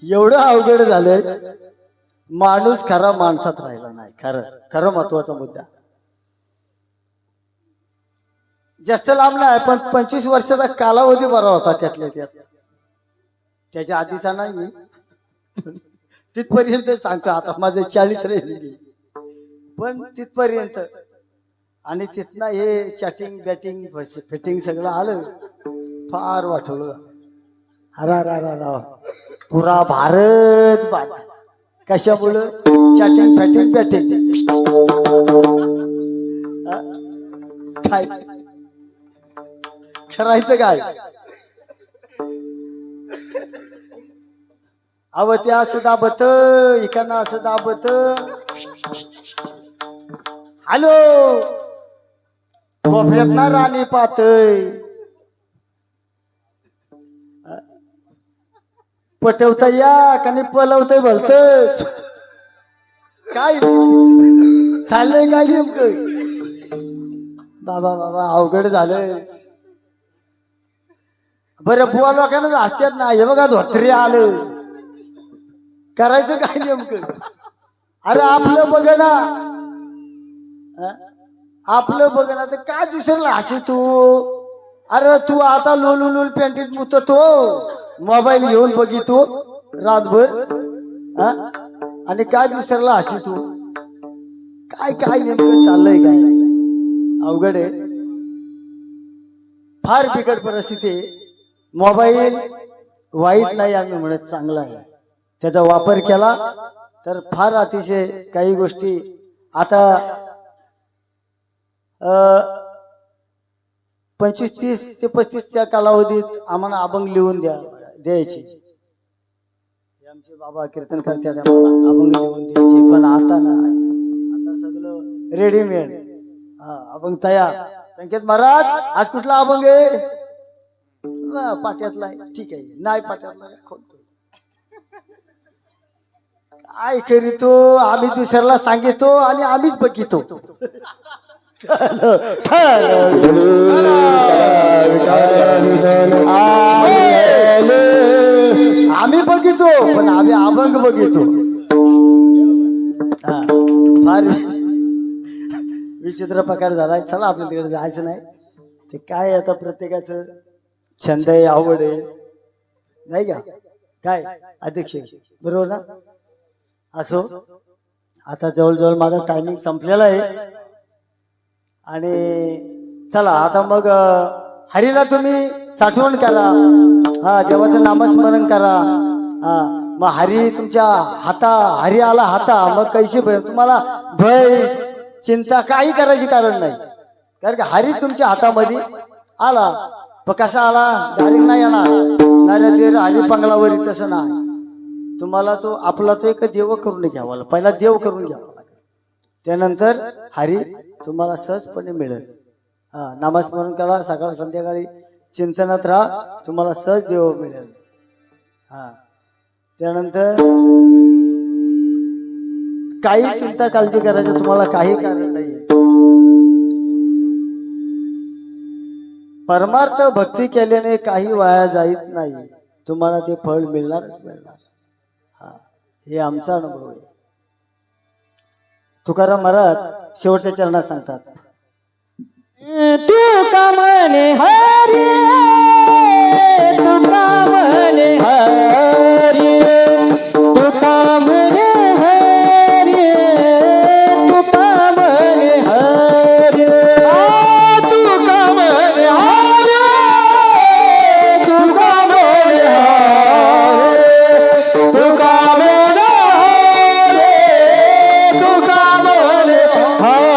एवढं अवघड झालंय, माणूस खरा माणसात राहिला नाही. खरं खरं महत्वाचा मुद्दा. जास्त लांब नाही, पण 25 वर्षाचा कालावधी बरा होता त्यातल्या त्यात. त्याच्या आधीचा नाही मी, तिथपर्यंत सांगतो. आता माझे 40 राहिले, पण तिथपर्यंत. आणि तिथनं हे चॅटिंग बॅटिंग फिटिंग सगळं आलं, फार वाटवलं. अरा पुरा भारत बाद. कशामुळं? Chatting fatting batting. काय करायचं काय? अव ते असं दाबत, इकडनं असं दाबत. हॅलो, कोपऱ्यात ना राणी पाहतय. पटवता या का नाही पलवतय भलत. काय चाललंय काय नेमकं? बाबा बाबा अवघड झालंय. बरं बुवा लोकांना असत्यात ना, हे बघा धोत्रे आलं. करायचं काय नेमकं? अरे आपलं बघ ना, आपलं बघ ना. तर काय दिसेल असे तू? अरे तू आता लोलून पेंटीत मुततो, मोबाईल घेऊन बघितो रातभर. आणि काय विसरला अशी तू? काय काय नेमकं चाललंय काय? अवघड आहे, फार बिकट परिस्थिती. मोबाईल वाईट नाही आम्ही म्हणत, चांगला आहे. त्याचा वापर केला तर फार अतिशय काही गोष्टी. आता 25, 30 ते 35च्या कालावधीत आम्हाला अभंग लिहून द्यायचे. आमचे बाबा कीर्तन करतात, अभंग लिहून द्यायचे. पण आता नाही, आता सगळं रेडीमेड. अभंग तयार. संकेत महाराज आज कुठला अभंग आहे? पाट्यातला आहे. ठीक आहे, नाही पाट्यातला खोलतो. काय करीतो आम्ही? दुसऱ्याला सांगितो आणि आम्हीच बघितो. आम्ही बघितो, पण आम्ही अभंग बघितो. फार विचित्र प्रकार झालाय. चला आपल्या तिकडे जायचं नाही. ते काय आता प्रत्येकाचं छंद आहे, आवड आहे, नाही का? काय अध्यक्ष बरोबर ना? असो, आता जवळजवळ माझा टायमिंग संपलेला आहे. आणि चला आता मग हरीला तुम्ही साठवण करा. देवाचं नामस्मरण करा. मग हरी तुमच्या हरी आला हाता, मग कैशी भय तुम्हाला भय चिंता काही करायची कारण नाही. कारण की हरी तुमच्या हातामध्ये आला. पण कसा आला? डायरेक्ट नाही आला. नाही ते हरी बंगलावरी तसं नाही. तुम्हाला तो आपला तो एक देव करून घ्यावा. पहिला देव करून घ्यावा, त्यानंतर हरी तुम्हाला सहजपणे मिळेल. नामस्मरण करा, सकाळ संध्याकाळी चिंतनात राहा, तुम्हाला सहज देव मिळेल. त्यानंतर काही चिंता काळजी करायचं तुम्हाला काही कारण नाही. परमार्थ भक्ती केल्याने काही वाया जात नाही. तुम्हाला ते फळ मिळणार. हे आमचा अनुभव आहे. तुकाराम महाराज शेवटच्या चरणात सांगतात, तू का म्हणे हरी, तू का म्हणे हरी, तू का म्हणे हरी, तू का म्हणे हरी, तू का म्हणे हरी, तू का म्हणे हरी, तू का म्हणे हरी, तू का म्हणे हरी.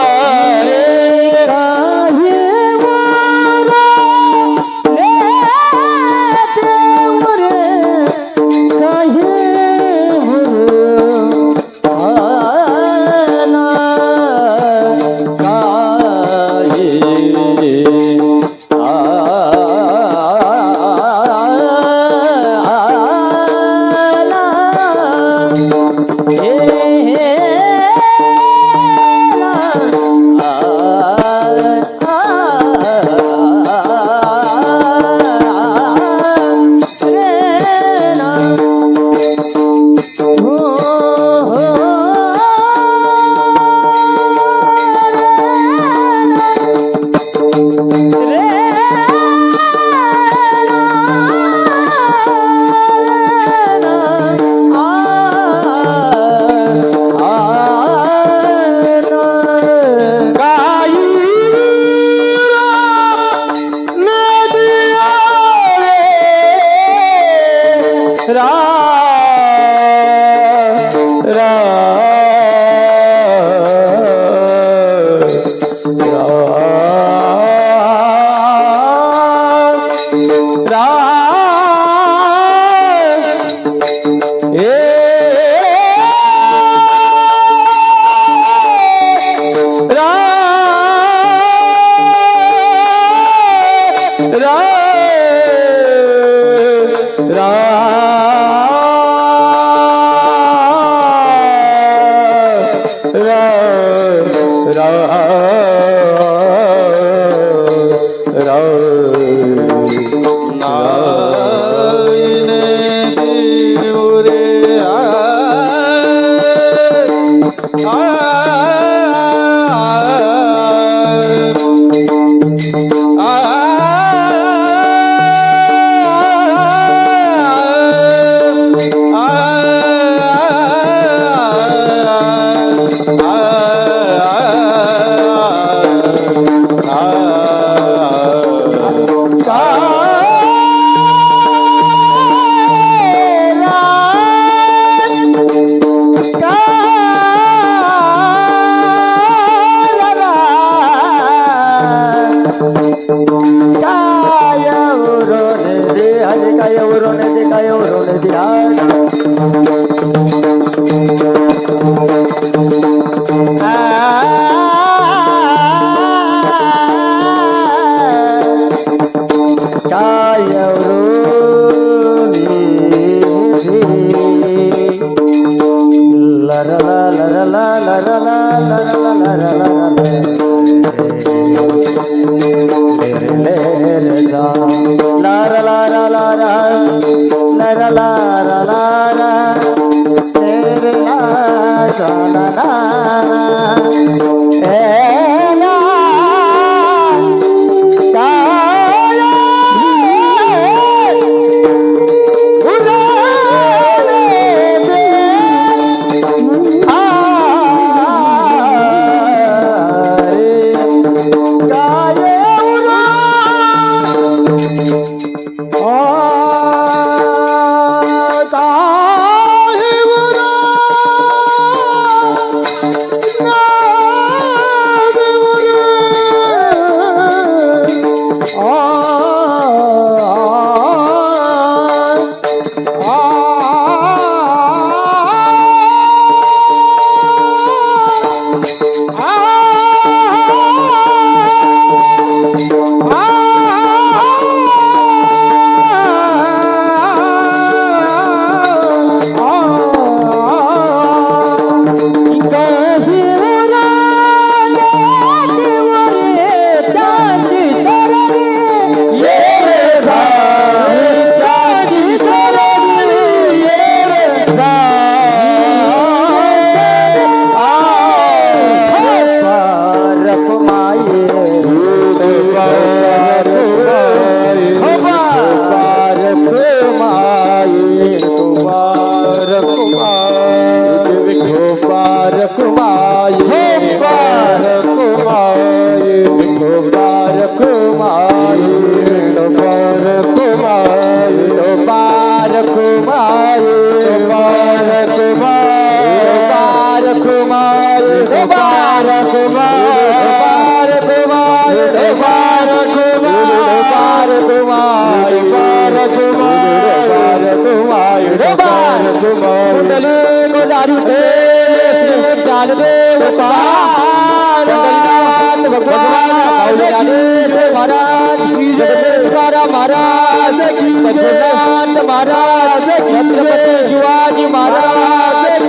महाराज छत्रपती शिवाजी महाराज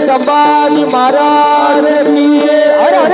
संभाजी महाराज की हर हर